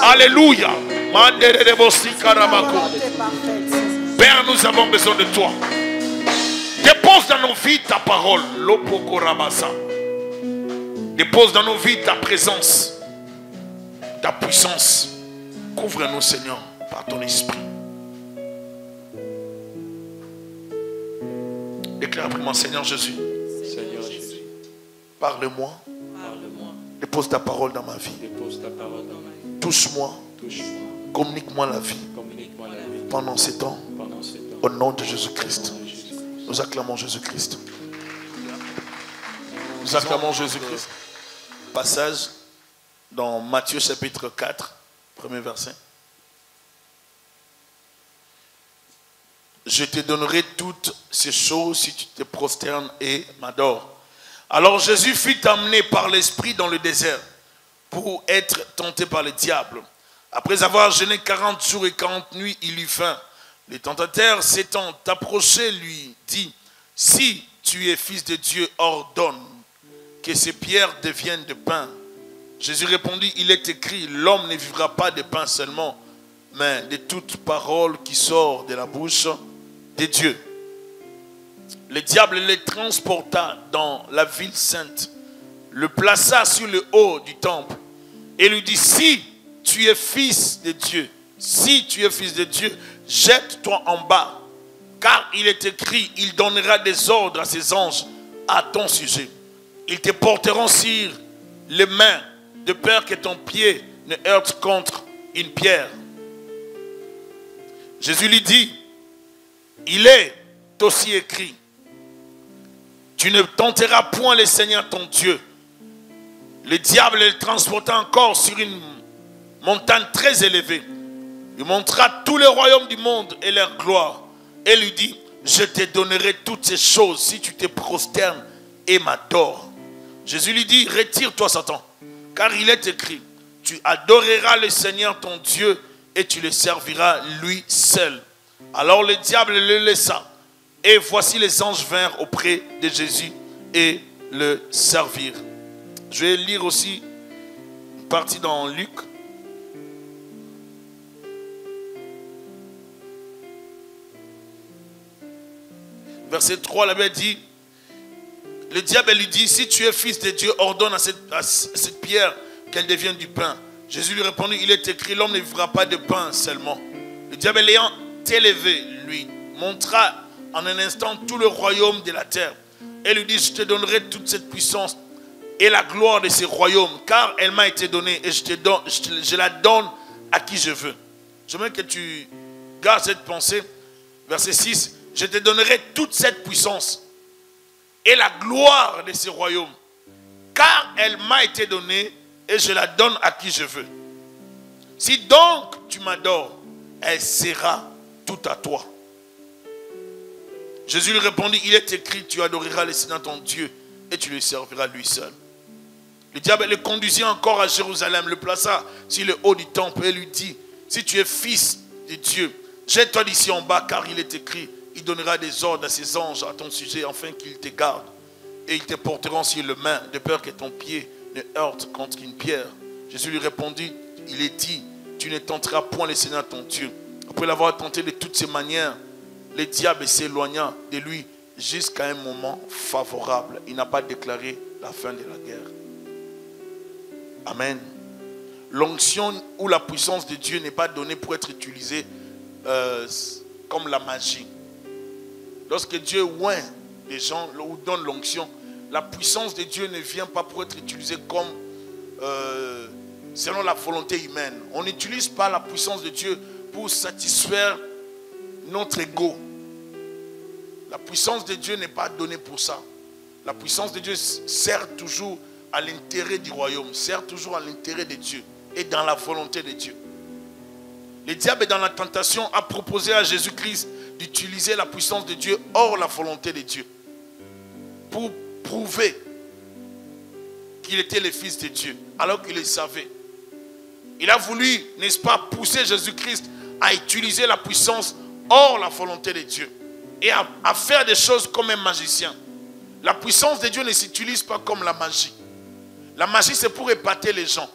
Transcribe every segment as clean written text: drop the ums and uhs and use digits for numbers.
Alléluia. Père, nous avons besoin de toi. Dépose dans nos vies ta parole. Dépose dans nos vies ta présence, ta puissance. Couvre-nous, Seigneur, par ton esprit. Déclare après moi, Seigneur Jésus. Seigneur Jésus, Parle-moi. Dépose ta parole dans ma vie. Touche-moi. Communique-moi la vie. Pendant ces temps. Au nom de Jésus-Christ. Nous acclamons Jésus-Christ. Nous acclamons Jésus-Christ. Passage dans Matthieu chapitre 4, premier verset. Je te donnerai toutes ces choses si tu te prosternes et m'adores. Alors Jésus fut amené par l'Esprit dans le désert pour être tenté par le diable. Après avoir jeûné 40 jours et 40 nuits, il eut faim. Le tentateur s'étant approché lui dit, si tu es fils de Dieu, ordonne que ces pierres deviennent de pain. Jésus répondit, il est écrit, l'homme ne vivra pas de pain seulement, mais de toute parole qui sort de la bouche de Dieu. Le diable les transporta dans la ville sainte, le plaça sur le haut du temple et lui dit, si tu es fils de Dieu, si tu es fils de Dieu, jette-toi en bas, car il est écrit, il donnera des ordres à ses anges à ton sujet. Ils te porteront sur les mains, de peur que ton pied ne heurte contre une pierre. Jésus lui dit, il est aussi écrit, tu ne tenteras point le Seigneur ton Dieu. Le diable le transporta encore sur une montagne très élevée. Il montra tous les royaumes du monde et leur gloire. Et lui dit, je te donnerai toutes ces choses si tu te prosternes et m'adores. Jésus lui dit, retire-toi Satan, car il est écrit, tu adoreras le Seigneur ton Dieu et tu le serviras lui seul. Alors le diable le laissa. Et voici les anges vinrent auprès de Jésus et le servirent. Je vais lire aussi une partie dans Luc. Verset 3, la Bible dit, le diable lui dit, si tu es fils de Dieu, ordonne à cette pierre qu'elle devienne du pain. Jésus lui répondit, il est écrit, l'homme ne vivra pas de pain seulement. Le diable l'ayant élevé, lui montra en un instant tout le royaume de la terre. Et lui dit, je te donnerai toute cette puissance et la gloire de ces royaumes, car elle m'a été donnée et je la donne à qui je veux. J'aimerais que tu gardes cette pensée. Verset 6, je te donnerai toute cette puissance et la gloire de ces royaumes, car elle m'a été donnée et je la donne à qui je veux. Si donc tu m'adores, elle sera toute à toi. Jésus lui répondit, il est écrit, tu adoreras le Seigneur ton Dieu et tu le serviras lui seul. Le diable le conduisit encore à Jérusalem, le plaça sur le haut du temple et lui dit, si tu es fils de Dieu, jette-toi d'ici en bas, car il est écrit, il donnera des ordres à ses anges à ton sujet, afin qu'ils te gardent. Et ils te porteront sur les mains, de peur que ton pied ne heurte contre une pierre. Jésus lui répondit, il est dit, tu ne tenteras point le Seigneur ton Dieu. Après l'avoir tenté de toutes ses manières, le diable s'éloigna de lui jusqu'à un moment favorable. Il n'a pas déclaré la fin de la guerre. Amen. L'onction ou la puissance de Dieu n'est pas donnée pour être utilisée comme la magie. Lorsque Dieu oint les gens ou donne l'onction, la puissance de Dieu ne vient pas pour être utilisée comme selon la volonté humaine. On n'utilise pas la puissance de Dieu pour satisfaire notre ego. La puissance de Dieu n'est pas donnée pour ça. La puissance de Dieu sert toujours à l'intérêt du royaume, sert toujours à l'intérêt de Dieu et dans la volonté de Dieu. Le diable, dans la tentation, a proposé à Jésus-Christ d'utiliser la puissance de Dieu hors la volonté de Dieu pour prouver qu'il était le Fils de Dieu, alors qu'il le savait. Il a voulu, n'est-ce pas, pousser Jésus-Christ à utiliser la puissance hors la volonté de Dieu et à faire des choses comme un magicien. La puissance de Dieu ne s'utilise pas comme la magie. La magie, c'est pour épater les gens.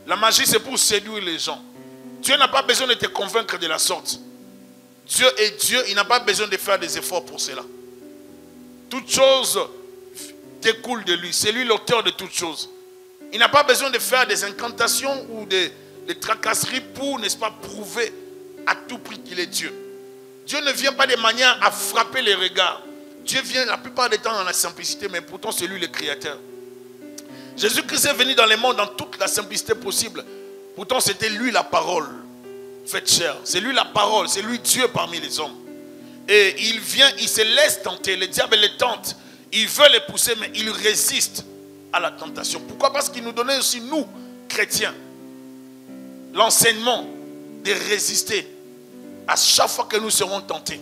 La magie, c'est pour séduire les gens. Dieu n'a pas besoin de te convaincre de la sorte. Dieu est Dieu, il n'a pas besoin de faire des efforts pour cela. Toute chose découle de lui. C'est lui l'auteur de toutes choses. Il n'a pas besoin de faire des incantations ou des tracasseries pour, n'est-ce pas, prouver à tout prix qu'il est Dieu. Dieu ne vient pas de manière à frapper les regards. Dieu vient la plupart des temps dans la simplicité, mais pourtant c'est lui le créateur. Jésus-Christ est venu dans le monde dans toute la simplicité possible. Pourtant c'était lui la parole faite chair. C'est lui la parole, c'est lui Dieu parmi les hommes. Et il vient, il se laisse tenter. Le diable les tente. Il veut les pousser, mais il résiste à la tentation. Pourquoi? Parce qu'il nous donnait aussi, nous, chrétiens, l'enseignement de résister à chaque fois que nous serons tentés.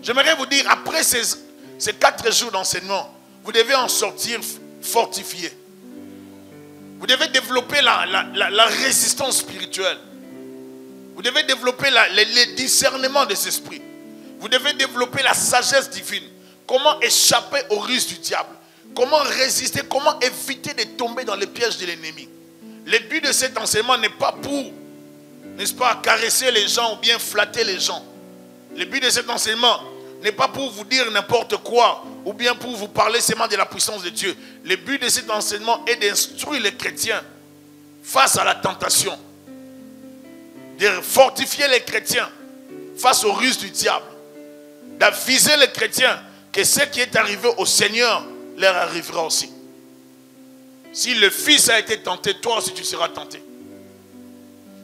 J'aimerais vous dire, après ces 4 jours d'enseignement, vous devez en sortir fortifié. Vous devez développer la résistance spirituelle. Vous devez développer les discernements des esprits. Vous devez développer la sagesse divine. Comment échapper aux ruses du diable. Comment résister, comment éviter de tomber dans les pièges de l'ennemi. Le but de cet enseignement n'est pas pour, n'est-ce pas, caresser les gens ou bien flatter les gens. Le but de cet enseignement n'est pas pour vous dire n'importe quoi ou bien pour vous parler seulement de la puissance de Dieu. Le but de cet enseignement est d'instruire les chrétiens face à la tentation. De fortifier les chrétiens face aux ruses du diable. D'aviser les chrétiens que ce qui est arrivé au Seigneur leur arrivera aussi. Si le Fils a été tenté, toi aussi tu seras tenté.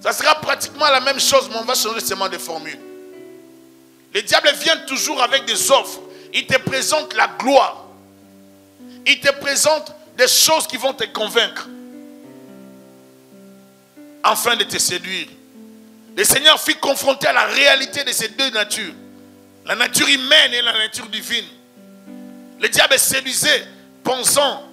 Ça sera pratiquement la même chose, mais on va changer seulement de formule. Le diable vient toujours avec des offres. Il te présente la gloire. Il te présente des choses qui vont te convaincre. Afin de te séduire. Le Seigneur fut confronté à la réalité de ces deux natures. La nature humaine et la nature divine. Le diable séduisait, pensant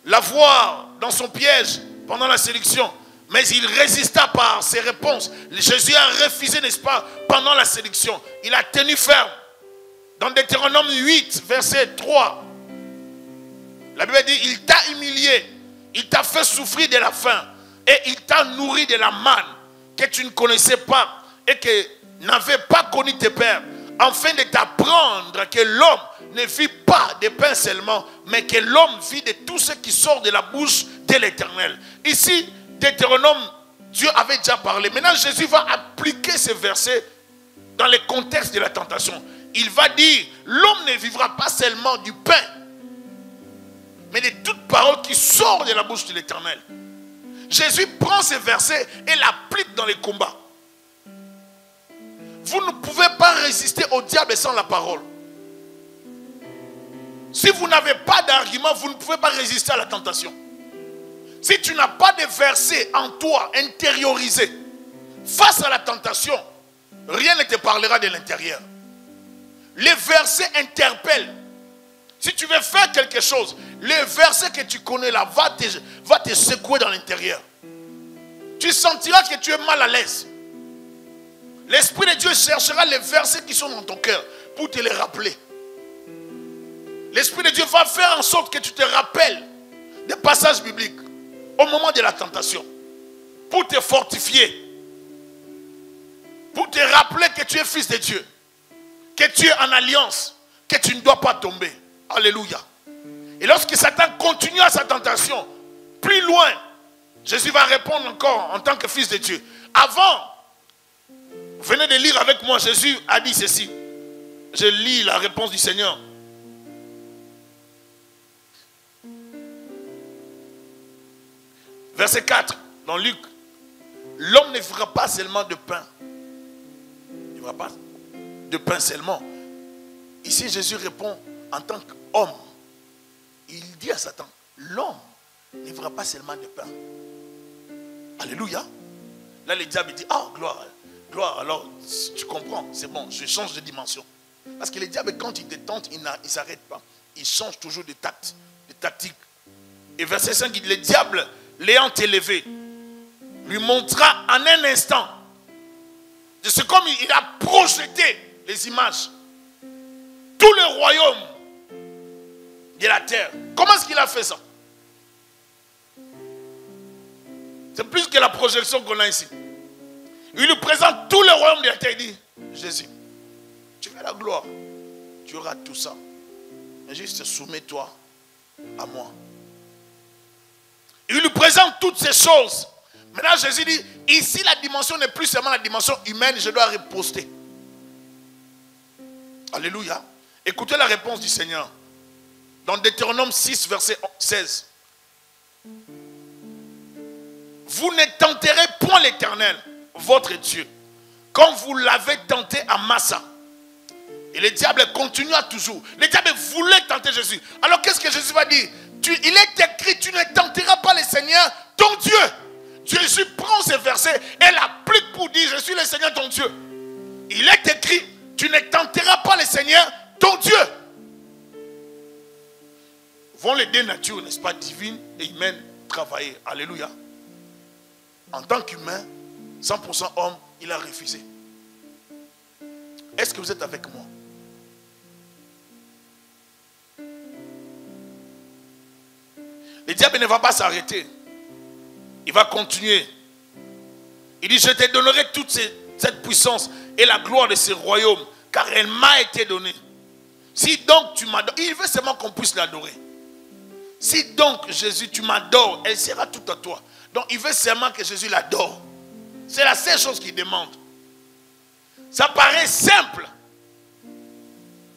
l'avoir dans son piège pendant la séduction. Mais il résista par ses réponses. Jésus a refusé, n'est-ce pas, pendant la séduction. Il a tenu ferme. Dans Deutéronome 8, verset 3. La Bible dit, il t'a humilié. Il t'a fait souffrir de la faim. Et il t'a nourri de la manne que tu ne connaissais pas et que n'avaient pas connu tes pères. Afin de t'apprendre que l'homme ne vit pas de pain seulement, mais que l'homme vit de tout ce qui sort de la bouche de l'Éternel. Ici, Deutéronome, Dieu avait déjà parlé. Maintenant, Jésus va appliquer ce verset dans le contexte de la tentation. Il va dire, l'homme ne vivra pas seulement du pain, mais de toute parole qui sort de la bouche de l'Éternel. Jésus prend ce verset et l'applique dans les combats. Vous ne pouvez pas résister au diable sans la parole. Si vous n'avez pas d'argument, vous ne pouvez pas résister à la tentation. Si tu n'as pas de verset en toi intériorisé face à la tentation, rien ne te parlera de l'intérieur. Les versets interpellent. Si tu veux faire quelque chose, les versets que tu connais là va te secouer dans l'intérieur. Tu sentiras que tu es mal à l'aise. L'Esprit de Dieu cherchera les versets qui sont dans ton cœur pour te les rappeler. L'Esprit de Dieu va faire en sorte que tu te rappelles des passages bibliques au moment de la tentation, pour te fortifier, pour te rappeler que tu es fils de Dieu, que tu es en alliance, que tu ne dois pas tomber. Alléluia. Et lorsque Satan continue à sa tentation, plus loin, Jésus va répondre encore en tant que fils de Dieu. Avant, venez de lire avec moi, Jésus a dit ceci. Je lis la réponse du Seigneur. Verset 4, dans Luc. L'homme ne vivra pas seulement de pain. Il ne vivra pas de pain seulement. Ici, Jésus répond en tant qu'homme. Il dit à Satan, l'homme ne vivra pas seulement de pain. Alléluia. Là, le diable dit, ah, gloire. Gloire, alors, tu comprends, c'est bon, je change de dimension. Parce que le diable, quand il te tente, il ne s'arrête pas. Il change toujours de tact, de tactique. Et verset 5, il dit, le diable, l'ayant élevé, lui montra en un instant. C'est comme il a projeté les images. Tout le royaume de la terre. Comment est-ce qu'il a fait ça? C'est plus que la projection qu'on a ici. Il lui présente tout le royaume de la terre. Il dit, Jésus, tu veux la gloire, tu auras tout ça. Mais juste soumets-toi à moi. Il lui présente toutes ces choses. Maintenant Jésus dit, ici la dimension n'est plus seulement la dimension humaine, je dois riposter. Alléluia. Écoutez la réponse du Seigneur. Dans Deutéronome 6, verset 16. Vous ne tenterez point l'Éternel, votre Dieu, comme vous l'avez tenté à Massa. Et le diable continua toujours. Le diable voulait tenter Jésus. Alors qu'est-ce que Jésus va dire? Il est écrit, tu ne tenteras pas le Seigneur, ton Dieu. Jésus prend ces versets et l'applique pour dire, je suis le Seigneur, ton Dieu. Il est écrit, tu ne tenteras pas le Seigneur, ton Dieu. Vont les deux natures, n'est-ce pas, divines et humaines, travailler. Alléluia. En tant qu'humain, 100% homme, il a refusé. Est-ce que vous êtes avec moi? Le diable ne va pas s'arrêter. Il va continuer. Il dit, je te donnerai toute cette puissance et la gloire de ce royaume, car elle m'a été donnée. Si donc tu m'adores, il veut seulement qu'on puisse l'adorer. Si donc Jésus, tu m'adores, elle sera toute à toi. Donc il veut seulement que Jésus l'adore. C'est la seule chose qu'il demande. Ça paraît simple,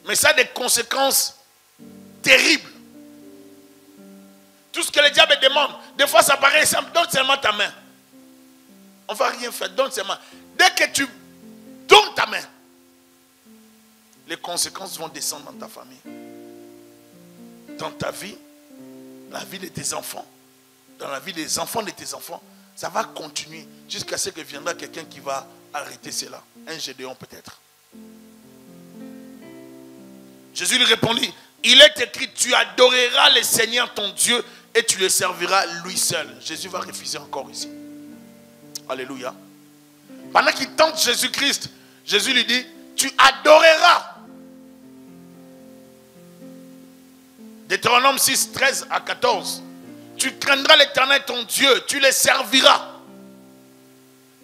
mais ça a des conséquences terribles. Tout ce que le diable demande, des fois ça paraît simple, donne seulement ta main. On ne va rien faire, donne seulement. Dès que tu donnes ta main, les conséquences vont descendre dans ta famille, dans ta vie, la vie de tes enfants, dans la vie des enfants de tes enfants. Ça va continuer jusqu'à ce que viendra quelqu'un qui va arrêter cela. Un Gédéon peut-être. Jésus lui répondit, il est écrit, tu adoreras le Seigneur ton Dieu et tu le serviras lui seul. Jésus va refuser encore ici. Alléluia. Pendant qu'il tente Jésus-Christ, Jésus lui dit, tu adoreras. Deutéronome 6, 13 à 14. Tu craindras l'Éternel ton Dieu, tu le serviras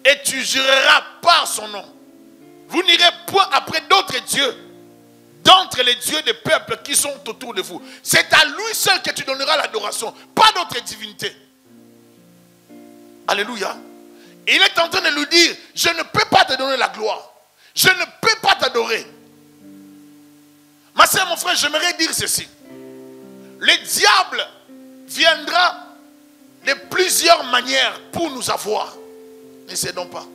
et tu jureras par son nom. Vous n'irez point après d'autres dieux, d'entre les dieux des peuples qui sont autour de vous. C'est à lui seul que tu donneras l'adoration, pas d'autres divinités. Alléluia. Il est en train de lui dire, je ne peux pas te donner la gloire. Je ne peux pas t'adorer. Ma soeur, mon frère, j'aimerais dire ceci. Le diable viendra de plusieurs manières pour nous avoir. Ne cédons pas.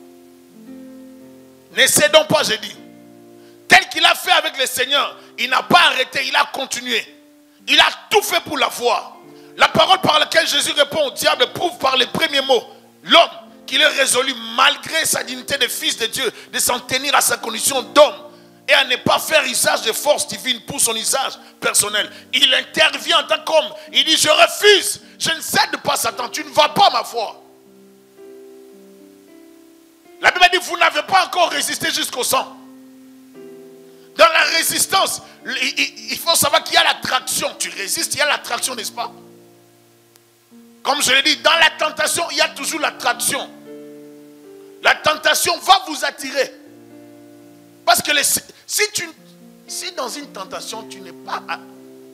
Ne cédons pas, j'ai dit. Tel qu'il a fait avec le Seigneur, il n'a pas arrêté, il a continué. Il a tout fait pour l'avoir. La parole par laquelle Jésus répond au diable prouve par les premiers mots l'homme qu'il est résolu, malgré sa dignité de fils de Dieu, de s'en tenir à sa condition d'homme et à ne pas faire usage de force divine pour son usage personnel. Il intervient en tant qu'homme. Il dit, je refuse, je ne cède pas Satan, tu ne vas pas ma foi. La Bible dit, vous n'avez pas encore résisté jusqu'au sang. Dans la résistance, il faut savoir qu'il y a l'attraction. Tu résistes, il y a l'attraction, n'est-ce pas? Comme je l'ai dit, dans la tentation, il y a toujours l'attraction. La tentation va vous attirer. Parce que si dans une tentation, tu n'es pas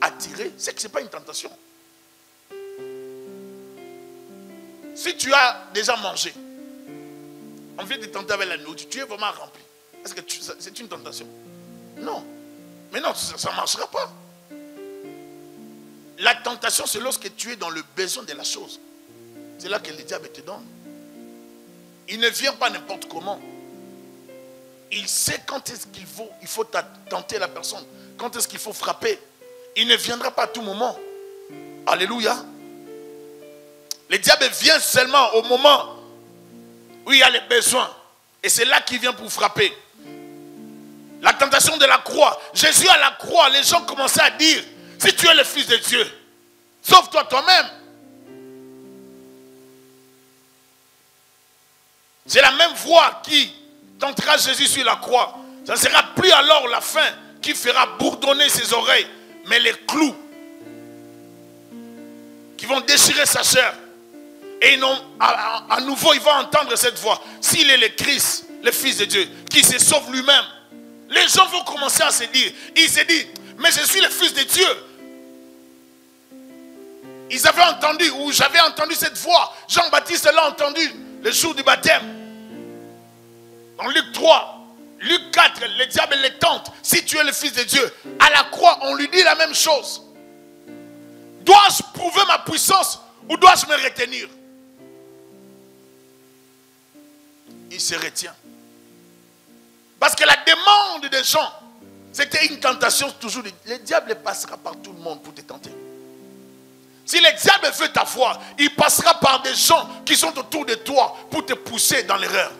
attiré, c'est que ce n'est pas une tentation. Si tu as déjà mangé, on vient de tenter avec la nourriture, tu es vraiment rempli. Est-ce que c'est une tentation? Non. Mais non, ça ne marchera pas. La tentation, c'est lorsque tu es dans le besoin de la chose. C'est là que le diable te donne. Il ne vient pas n'importe comment. Il sait quand est-ce qu'il faut tenter la personne. Quand est-ce qu'il faut frapper. Il ne viendra pas à tout moment. Alléluia. Le diable vient seulement au moment où il y a les besoins. Et c'est là qu'il vient pour frapper. La tentation de la croix. Jésus à la croix, les gens commençaient à dire, si tu es le Fils de Dieu, sauve-toi toi-même. C'est la même voix qui tentera Jésus sur la croix. Ça ne sera plus alors la faim qui fera bourdonner ses oreilles, mais les clous qui vont déchirer sa chair. Et non, à nouveau, il va entendre cette voix. S'il est le Christ, le Fils de Dieu, qui se sauve lui-même, les gens vont commencer à se dire, il se dit, mais je suis le Fils de Dieu. Ils avaient entendu, ou j'avais entendu cette voix. Jean-Baptiste l'a entendu le jour du baptême. Dans Luc 3, Luc 4, le diable les tente. Si tu es le Fils de Dieu, à la croix, on lui dit la même chose. Dois-je prouver ma puissance ou dois-je me retenir? Il se retient. Parce que la demande des gens, c'était une tentation toujours. Le diable passera par tout le monde pour te tenter. Si le diable veut ta foi, il passera par des gens qui sont autour de toi pour te pousser dans l'erreur.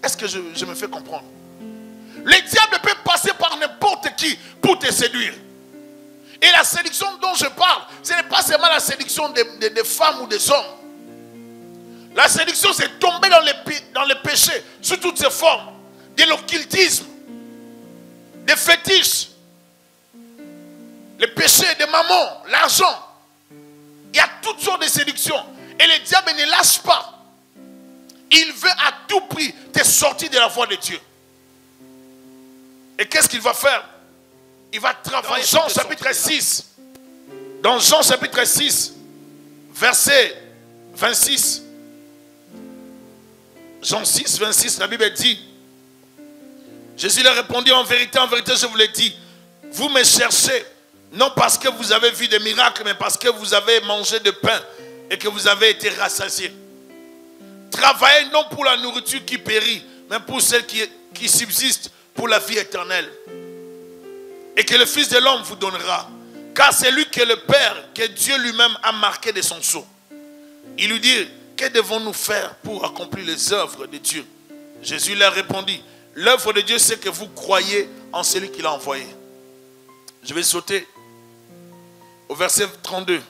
Est-ce que je me fais comprendre? Le diable peut passer par n'importe qui pour te séduire. Et la séduction dont je parle, ce n'est pas seulement la séduction des femmes ou des hommes. La séduction, c'est tomber dans le péché sous toutes ses formes. De l'occultisme, des fétiches, le péché de maman, l'argent. Il y a toutes sortes de séductions. Et le diable ne lâche pas. Il veut à tout prix te sortir de la voie de Dieu. Et qu'est-ce qu'il va faire? Il va travailler. Dans Jean chapitre 6. Dans Jean chapitre 6, verset 26. Jean 6, 26, la Bible dit, Jésus leur répondit, en vérité, je vous l'ai dit, vous me cherchez, non parce que vous avez vu des miracles, mais parce que vous avez mangé de pain et que vous avez été rassasiés. Travaillez non pour la nourriture qui périt, mais pour celle qui subsiste pour la vie éternelle. Et que le Fils de l'homme vous donnera. Car c'est lui que le Père, que Dieu lui-même a marqué de son sceau. Il lui dit, que devons-nous faire pour accomplir les œuvres de Dieu? Jésus leur répondit, l'œuvre de Dieu, c'est que vous croyez en celui qui l'a envoyé. Je vais sauter au verset 32,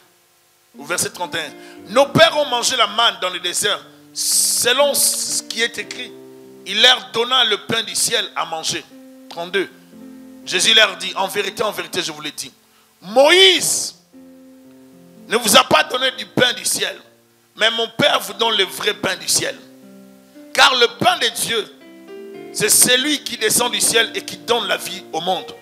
au verset 31. Nos pères ont mangé la manne dans le désert, selon ce qui est écrit. Il leur donna le pain du ciel à manger. 32. Jésus leur dit, en vérité, je vous l'ai dit, Moïse ne vous a pas donné du pain du ciel, mais mon Père vous donne le vrai pain du ciel. Car le pain de Dieu, c'est celui qui descend du ciel et qui donne la vie au monde.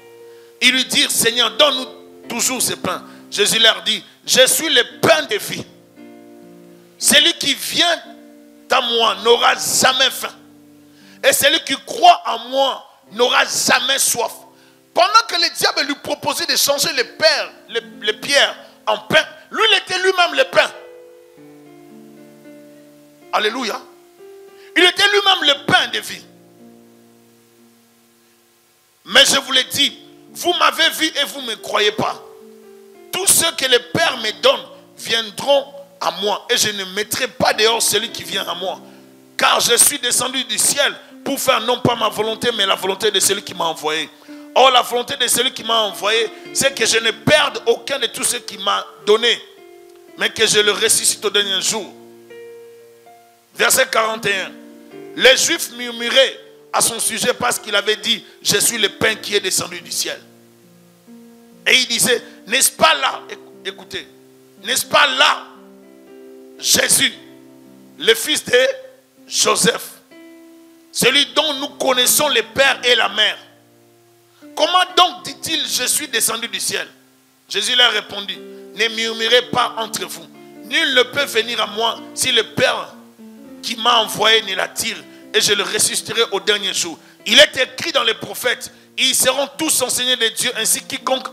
Ils lui dirent, Seigneur, donne-nous toujours ce pain. Jésus leur dit, je suis le pain de vie. Celui qui vient à moi n'aura jamais faim. Et celui qui croit en moi n'aura jamais soif. Pendant que le diable lui proposait de changer les pierres en pain, lui, il était lui-même le pain. Alléluia. Il était lui-même le pain de vie. Mais je vous l'ai dit, vous m'avez vu et vous ne me croyez pas. Tous ceux que le Père me donne viendront à moi. Et je ne mettrai pas dehors celui qui vient à moi. Car je suis descendu du ciel pour faire non pas ma volonté, mais la volonté de celui qui m'a envoyé. Or, la volonté de celui qui m'a envoyé, c'est que je ne perde aucun de tout ce qu'il m'a donné, mais que je le ressuscite au dernier jour. Verset 41. Les Juifs murmuraient à son sujet parce qu'il avait dit, je suis le pain qui est descendu du ciel. Et il disait, n'est-ce pas là, écoutez, n'est-ce pas là Jésus, le fils de Joseph, celui dont nous connaissons le père et la mère? Comment donc dit-il, je suis descendu du ciel? Jésus leur répondit, ne murmurez pas entre vous. Nul ne peut venir à moi si le Père qui m'a envoyé ne l'attire, et je le ressusciterai au dernier jour. Il est écrit dans les prophètes, ils seront tous enseignés de Dieu, ainsi quiconque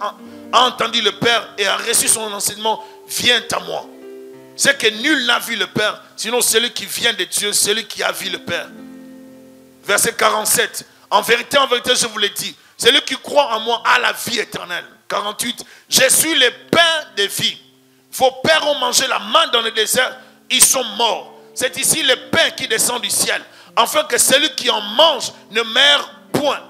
a entendu le Père et a reçu son enseignement vient à moi. C'est que nul n'a vu le Père, sinon celui qui vient de Dieu, celui qui a vu le Père. Verset 47. En vérité, je vous l'ai dit, celui qui croit en moi a la vie éternelle. 48. Je suis le pain de vie. Vos pères ont mangé la manne dans le désert, ils sont morts. C'est ici le pain qui descend du ciel, afin que celui qui en mange ne meure point.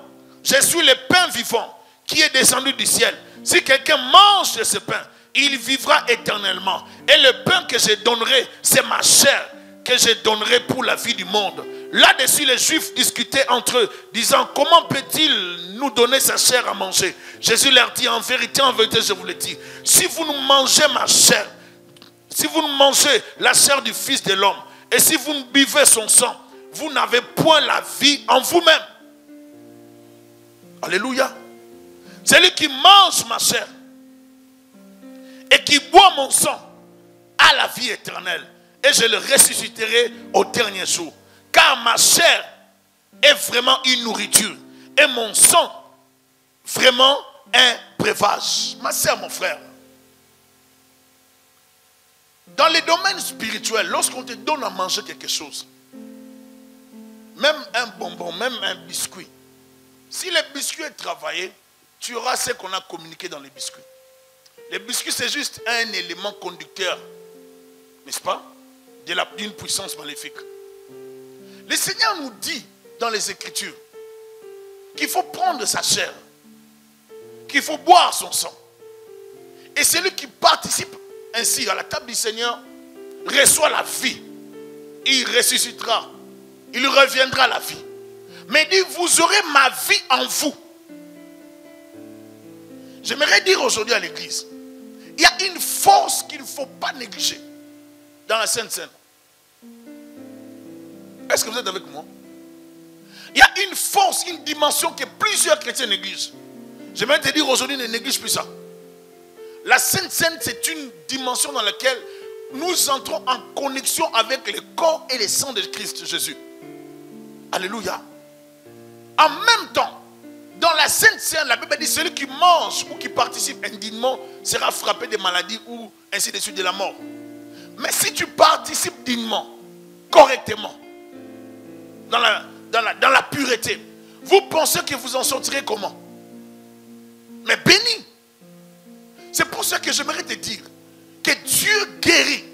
Je suis le pain vivant qui est descendu du ciel. Si quelqu'un mange de ce pain, il vivra éternellement. Et le pain que je donnerai, c'est ma chair que je donnerai pour la vie du monde. Là-dessus, les Juifs discutaient entre eux, disant, comment peut-il nous donner sa chair à manger? Jésus leur dit, en vérité, je vous le dis, si vous nous mangez ma chair, si vous ne mangez la chair du Fils de l'homme, et si vous ne buvez son sang, vous n'avez point la vie en vous-même. Alléluia. Celui qui mange ma chair et qui boit mon sang a la vie éternelle, et je le ressusciterai au dernier jour. Car ma chair est vraiment une nourriture, et mon sang vraiment un breuvage. Ma sœur, mon frère, dans les domaines spirituels, lorsqu'on te donne à manger quelque chose, même un bonbon, même un biscuit, si le biscuit est travaillé, tu auras ce qu'on a communiqué dans les biscuits. Les biscuits, c'est juste un élément conducteur, n'est-ce pas, d'une puissance maléfique. Le Seigneur nous dit dans les Écritures qu'il faut prendre sa chair, qu'il faut boire son sang. Et celui qui participe ainsi à la table du Seigneur reçoit la vie. Il ressuscitera. Il reviendra à la vie. Mais il dit, vous aurez ma vie en vous. J'aimerais dire aujourd'hui à l'église, il y a une force qu'il ne faut pas négliger dans la Sainte Seine. Est-ce que vous êtes avec moi? Il y a une force, une dimension que plusieurs chrétiens négligent. J'aimerais te dire aujourd'hui, ne néglige plus ça. La Sainte Seine, c'est une dimension dans laquelle nous entrons en connexion avec le corps et le sang de Christ Jésus. Alléluia. En même temps, dans la Sainte Seine, la Bible dit, celui qui mange ou qui participe indignement sera frappé de maladies ou ainsi de suite de la mort. Mais si tu participes dignement, correctement, dans la pureté, vous pensez que vous en sortirez comment? Mais béni. C'est pour ça que j'aimerais te dire que Dieu guérit,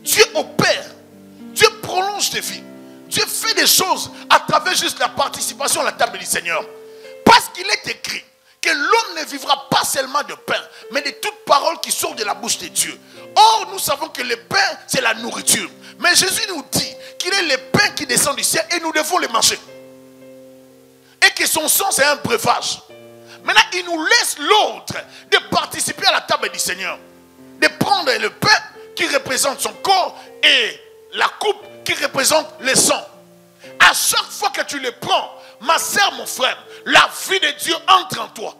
Dieu opère, Dieu prolonge tes vies, Dieu fait des choses à travers juste la participation à la table du Seigneur. Parce qu'il est écrit que l'homme ne vivra pas seulement de pain, mais de toute parole qui sort de la bouche de Dieu. Or, nous savons que le pain, c'est la nourriture. Mais Jésus nous dit qu'il est le pain qui descend du ciel et nous devons le manger. Et que son sang, c'est un breuvage. Maintenant, il nous laisse l'ordre de participer à la table du Seigneur. De prendre le pain qui représente son corps et la coupe qui représente le sang. À chaque fois que tu le prends, ma sœur, mon frère, la vie de Dieu entre en toi.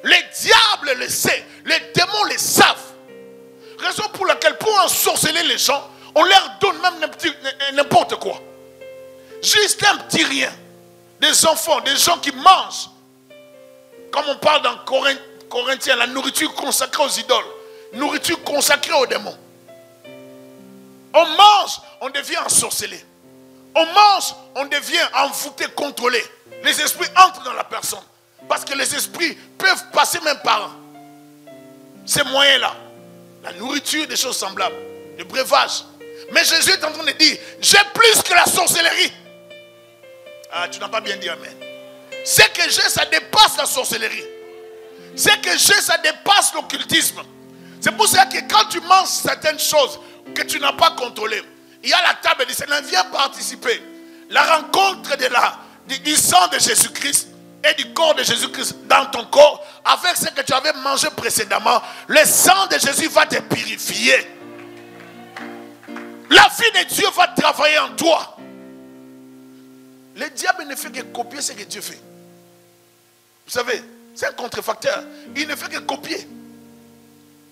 Les diables le savent, les démons le savent. Raison pour laquelle, pour ensorceler les gens, on leur donne même n'importe quoi. Juste un petit rien. Des enfants, des gens qui mangent. Comme on parle dans Corinthiens, la nourriture consacrée aux idoles. Nourriture consacrée aux démons. On mange, on devient ensorcelé. On mange, on devient envoûté, contrôlé. Les esprits entrent dans la personne. Parce que les esprits peuvent passer même par ces moyens-là. La nourriture, des choses semblables. Le breuvage. Mais Jésus est en train de dire, j'ai plus que la sorcellerie. Ah, tu n'as pas bien dit amen. Ce que j'ai, ça dépasse la sorcellerie. Ce que j'ai, ça dépasse l'occultisme. C'est pour ça que quand tu manges certaines choses que tu n'as pas contrôlées, il y a la table du Seigneur, viens participer. La rencontre du sang de Jésus-Christ et du corps de Jésus-Christ dans ton corps, avec ce que tu avais mangé précédemment, le sang de Jésus va te purifier. La vie de Dieu va travailler en toi. Le diable ne fait que copier ce que Dieu fait. Vous savez, c'est un contrefacteur. Il ne fait que copier.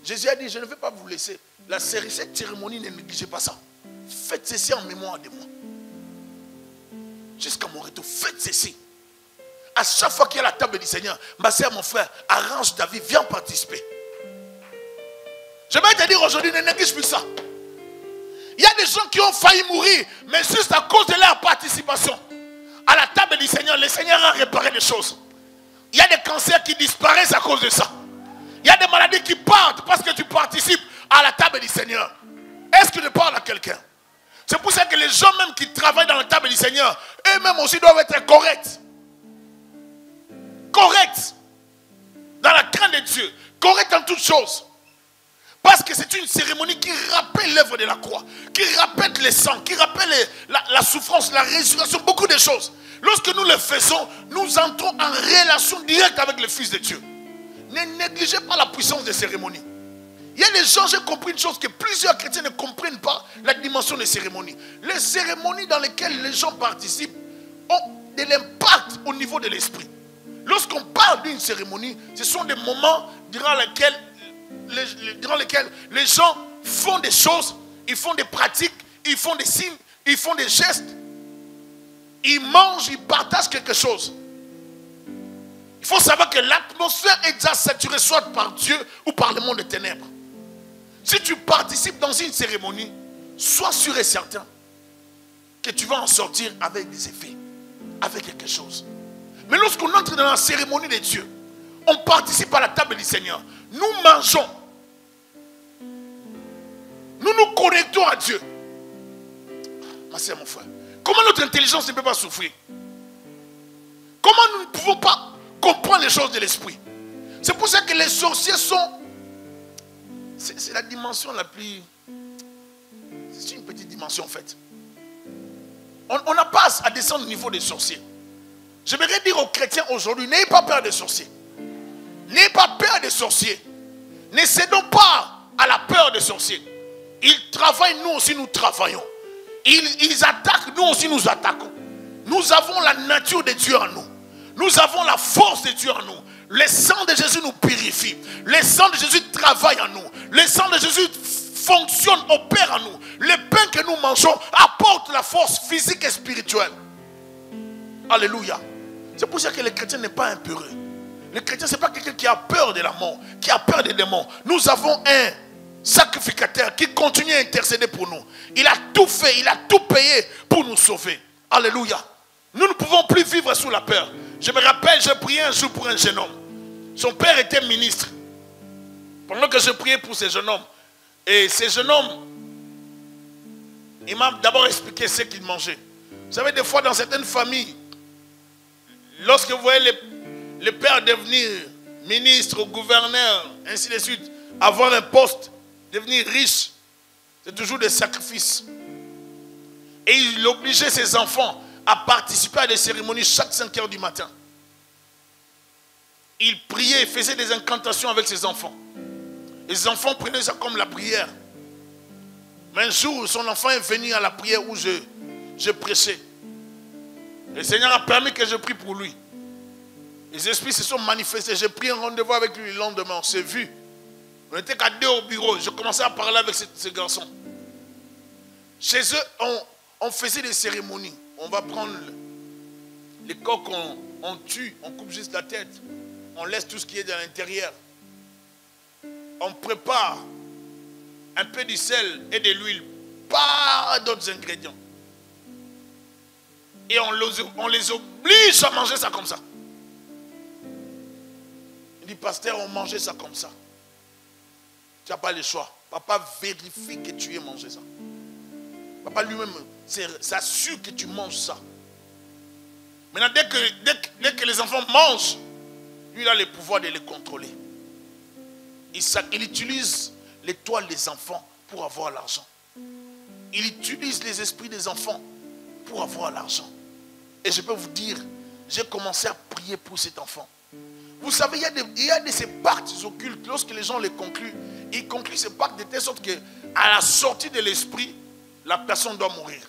Jésus a dit, je ne vais pas vous laisser. Cette cérémonie, ne négligez pas ça. Faites ceci en mémoire de moi. Jusqu'à mon retour, faites ceci. À chaque fois qu'il y a la table du Seigneur, ma soeur, mon frère, arrange ta vie, viens participer. Je vais te dire aujourd'hui, ne néglige plus ça. Il y a des gens qui ont failli mourir, mais juste à cause de leur participation à la table du Seigneur, le Seigneur a réparé des choses. Il y a des cancers qui disparaissent à cause de ça. Il y a des maladies qui partent parce que tu participes à la table du Seigneur. Est-ce que je parle à quelqu'un? C'est pour ça que les gens même qui travaillent dans la table du Seigneur, eux-mêmes aussi doivent être corrects. Corrects. Dans la crainte de Dieu. Corrects en toutes choses. Parce que c'est une cérémonie qui rappelle l'œuvre de la croix. Qui rappelle le sang. Qui rappelle la souffrance, la résurrection. Beaucoup de choses. Lorsque nous le faisons, nous entrons en relation directe avec le Fils de Dieu. Ne négligez pas la puissance des cérémonies. Il y a des gens, j'ai compris une chose que plusieurs chrétiens ne comprennent pas, la dimension des cérémonies. Les cérémonies dans lesquelles les gens participent ont de l'impact au niveau de l'esprit. Lorsqu'on parle d'une cérémonie, ce sont des moments durant lesquels les gens font des choses, ils font des pratiques, ils font des signes, ils font des gestes, ils mangent, ils partagent quelque chose. Il faut savoir que l'atmosphère est déjà saturée soit par Dieu ou par le monde des ténèbres. Si tu participes dans une cérémonie, sois sûr et certain que tu vas en sortir avec des effets, avec quelque chose. Mais lorsqu'on entre dans la cérémonie de Dieu, on participe à la table du Seigneur. Nous mangeons. Nous nous connectons à Dieu. Ma soeur, mon frère. Comment notre intelligence ne peut pas souffrir? Comment nous ne pouvons pas comprendre les choses de l'esprit? C'est pour ça que les sorciers sont... C'est la dimension la plus... C'est une petite dimension en fait. On n'a pas à descendre au niveau des sorciers. J'aimerais dire aux chrétiens aujourd'hui, n'ayez pas peur des sorciers. N'ayez pas peur des sorciers. Ne cédons pas à la peur des sorciers. Ils travaillent, nous aussi nous travaillons. Ils attaquent, nous aussi nous attaquons. Nous avons la nature de Dieu en nous. Nous avons la force de Dieu en nous. Le sang de Jésus nous purifie. Le sang de Jésus travaille en nous. Le sang de Jésus fonctionne, opère en nous. Le pain que nous mangeons apporte la force physique et spirituelle. Alléluia. C'est pour ça que le chrétien n'est pas impeureux. Le chrétien, ce n'est pas quelqu'un qui a peur de la mort, qui a peur des démons. Nous avons un sacrificateur qui continue à intercéder pour nous. Il a tout fait, il a tout payé pour nous sauver. Alléluia. Nous ne pouvons plus vivre sous la peur. Je me rappelle, je priais un jour pour un jeune homme. Son père était ministre. Pendant que je priais pour ce jeune homme, et ce jeune homme, il m'a d'abord expliqué ce qu'il mangeait. Vous savez, des fois dans certaines familles, lorsque vous voyez le père devenir ministre ou gouverneur, ainsi de suite, avoir un poste, devenir riche, c'est toujours des sacrifices. Et il obligeait ses enfants à participer à des cérémonies chaque 5 heures du matin. Il priait, faisait des incantations avec ses enfants. Les enfants prenaient ça comme la prière. Mais un jour, son enfant est venu à la prière où je prêchais. Le Seigneur a permis que je prie pour lui. Les esprits se sont manifestés. J'ai pris un rendez-vous avec lui le lendemain. On s'est vu. On n'était qu'à 2 au bureau. Je commençais à parler avec ce garçon. Chez eux, on faisait des cérémonies. On va prendre les coqs, on tue, on coupe juste la tête. On laisse tout ce qui est dans l'intérieur. On prépare un peu du sel et de l'huile, pas d'autres ingrédients. Et on les oblige à manger ça comme ça. Il dit, pasteur, on mangeait ça comme ça. Tu n'as pas le choix. Papa vérifie que tu aies mangé ça. Papa lui-même s'assure que tu manges ça. Maintenant, dès que les enfants mangent, lui, il a le pouvoir de les contrôler. Il utilise l'étoile des enfants pour avoir l'argent. Il utilise les esprits des enfants pour avoir l'argent. Et je peux vous dire, j'ai commencé à prier pour cet enfant. Vous savez, il y a de ces pactes occultes, lorsque les gens les concluent, ils concluent ces pactes de telle sorte qu'à la sortie de l'esprit, la personne doit mourir.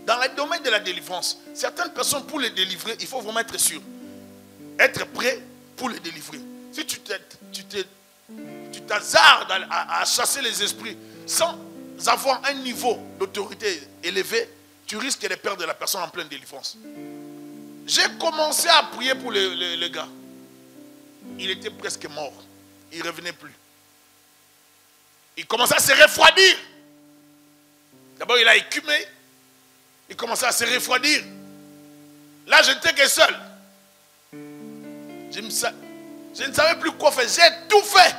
Dans le domaine de la délivrance, certaines personnes, pour les délivrer, il faut vraiment être sûr. Être prêt pour les délivrer. Si tu t'hasardes à chasser les esprits sans avoir un niveau d'autorité élevé, tu risques de perdre la personne en pleine délivrance. J'ai commencé à prier pour le gars. Il était presque mort. Il ne revenait plus. Il commençait à se refroidir. D'abord, il a écumé. Il commençait à se refroidir. Là, je n'étais que seul. Je ne savais plus quoi faire. J'ai tout fait.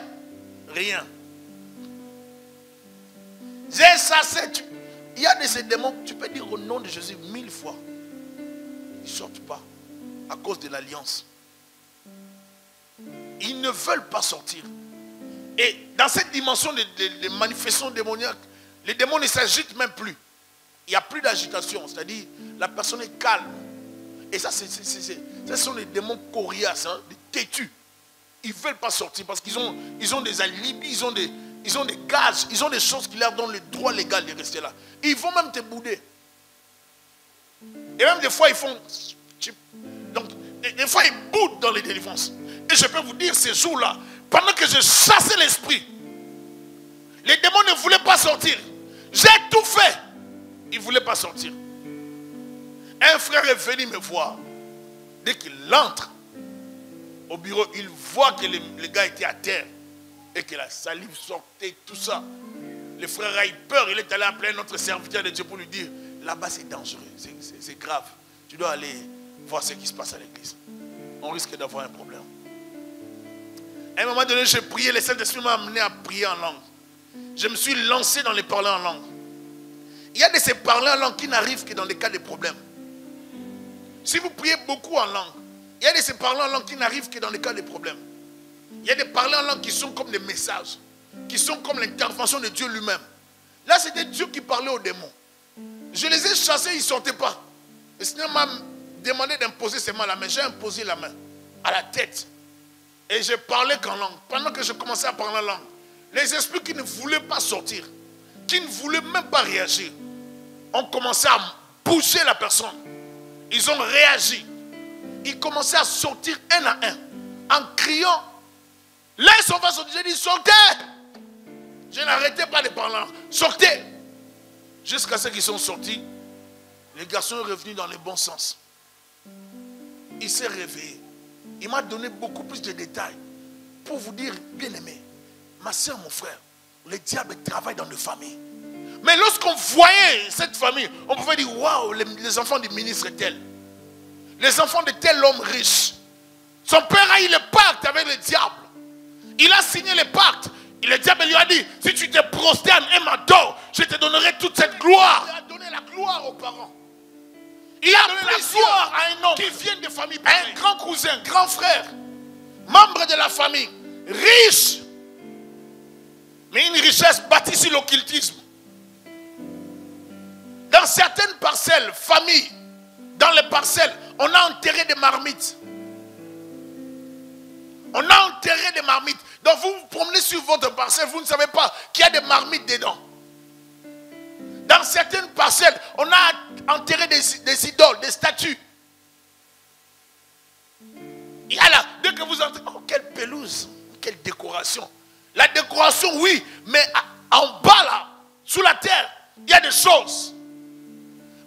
Rien. J'ai chassé. Il y a de ces démons, tu peux dire au nom de Jésus 1000 fois. Ils ne sortent pas à cause de l'alliance. Ils ne veulent pas sortir. Et dans cette dimension de manifestation démoniaque, les démons ne s'agitent même plus. Il n'y a plus d'agitation, c'est-à-dire la personne est calme. Et ça, ce sont les démons coriaces, hein, des têtus. ils ne veulent pas sortir parce qu'ils ont des alibis, ils ont des gages, ils ont des choses qui leur donnent le droit légal de rester là. Ils vont même te bouder. Et même des fois, ils font... Donc, des fois, ils boudent dans les délivrances. Et je peux vous dire, ces jours-là, pendant que je chassais l'esprit, les démons ne voulaient pas sortir. J'ai tout fait. Ils ne voulaient pas sortir. Un frère est venu me voir. Dès qu'il entre au bureau, il voit que le gars était à terre et que la salive sortait, tout ça. Le frère a eu peur. Il est allé appeler notre serviteur de Dieu pour lui dire, là-bas c'est dangereux, c'est grave. Tu dois aller voir ce qui se passe à l'église. On risque d'avoir un problème. À un moment donné, j'ai prié. Le Saint-Esprit m'a amené à prier en langue. Je me suis lancé dans les parler en langue. Il y a de ces parler en langue qui n'arrivent que dans les cas de problèmes. Si vous priez beaucoup en langue, il y a de ces parler en langue qui n'arrivent que dans les cas de problèmes. Il y a des parler en langue qui sont comme des messages, qui sont comme l'intervention de Dieu lui-même. Là, c'était Dieu qui parlait aux démons. Je les ai chassés, ils ne sortaient pas. Le Seigneur m'a demandé d'imposer ses mains à la main. J'ai imposé la main à la tête. Et je parlais qu'en langue. Pendant que je commençais à parler en langue, les esprits qui ne voulaient pas sortir, qui ne voulaient même pas réagir, ont commencé à bouger la personne. Ils ont réagi. Ils commençaient à sortir un à un, en criant. Là, ils sont pas sortis. J'ai dit, sortez! Je n'arrêtais pas de parler en langue. Sortez! Jusqu'à ce qu'ils sont sortis, le garçon est revenu dans le bon sens. Il s'est réveillé. Il m'a donné beaucoup plus de détails pour vous dire, bien aimé, ma soeur, mon frère, le diable travaille dans nos familles. Mais lorsqu'on voyait cette famille, on pouvait dire, waouh, les enfants du ministre tel, les enfants de tel homme riche. Son père a eu le pacte avec le diable. Il a signé le pacte. Et le diable lui a dit, si tu te prosternes et m'adores, je te donnerai toute cette gloire. Il a donné la gloire aux parents. Il a donné la gloire à un homme qui vient de famille, un grand cousin, grand frère, membre de la famille, riche, mais une richesse bâtie sur l'occultisme. Dans certaines parcelles, familles, dans les parcelles, on a enterré des marmites. On a enterré des marmites. Donc vous vous promenez sur votre parcelle, vous ne savez pas qu'il y a des marmites dedans. Dans certaines parcelles, on a enterré des idoles, des statues. Il y a là, dès que vous entrez, oh quelle pelouse, quelle décoration. La décoration, oui, mais en bas là, sous la terre, il y a des choses.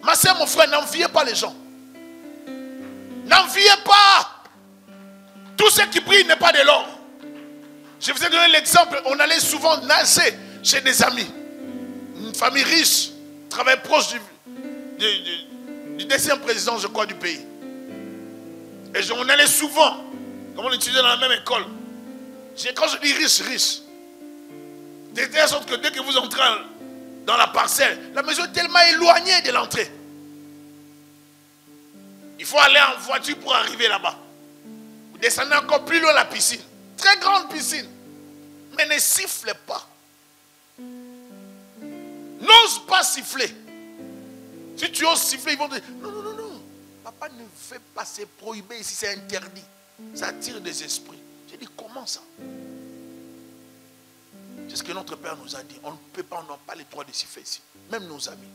Ma soeur, mon frère, n'enviez pas les gens. N'enviez pas. Tout ce qui brille n'est pas de l'or. Je vous ai donné l'exemple, on allait souvent nager chez des amis. Une famille riche, travaille proche du deuxième président, je crois, du pays. Et on allait souvent, comme on étudiait dans la même école. Quand je dis riche, riche, de telle sorte que dès que vous entrez dans la parcelle, la maison est tellement éloignée de l'entrée. Il faut aller en voiture pour arriver là-bas. Vous descendez encore plus loin la piscine. Très grande piscine. Mais ne sifflez pas. N'ose pas siffler. Si tu oses siffler, ils vont dire, non, non, non, non. Papa ne fait pas, c'est prohibé ici, c'est interdit. Ça attire des esprits. J'ai dit, comment ça? C'est ce que notre Père nous a dit. On ne peut pas, on n'a pas le droit de siffler ici. Même nos amis.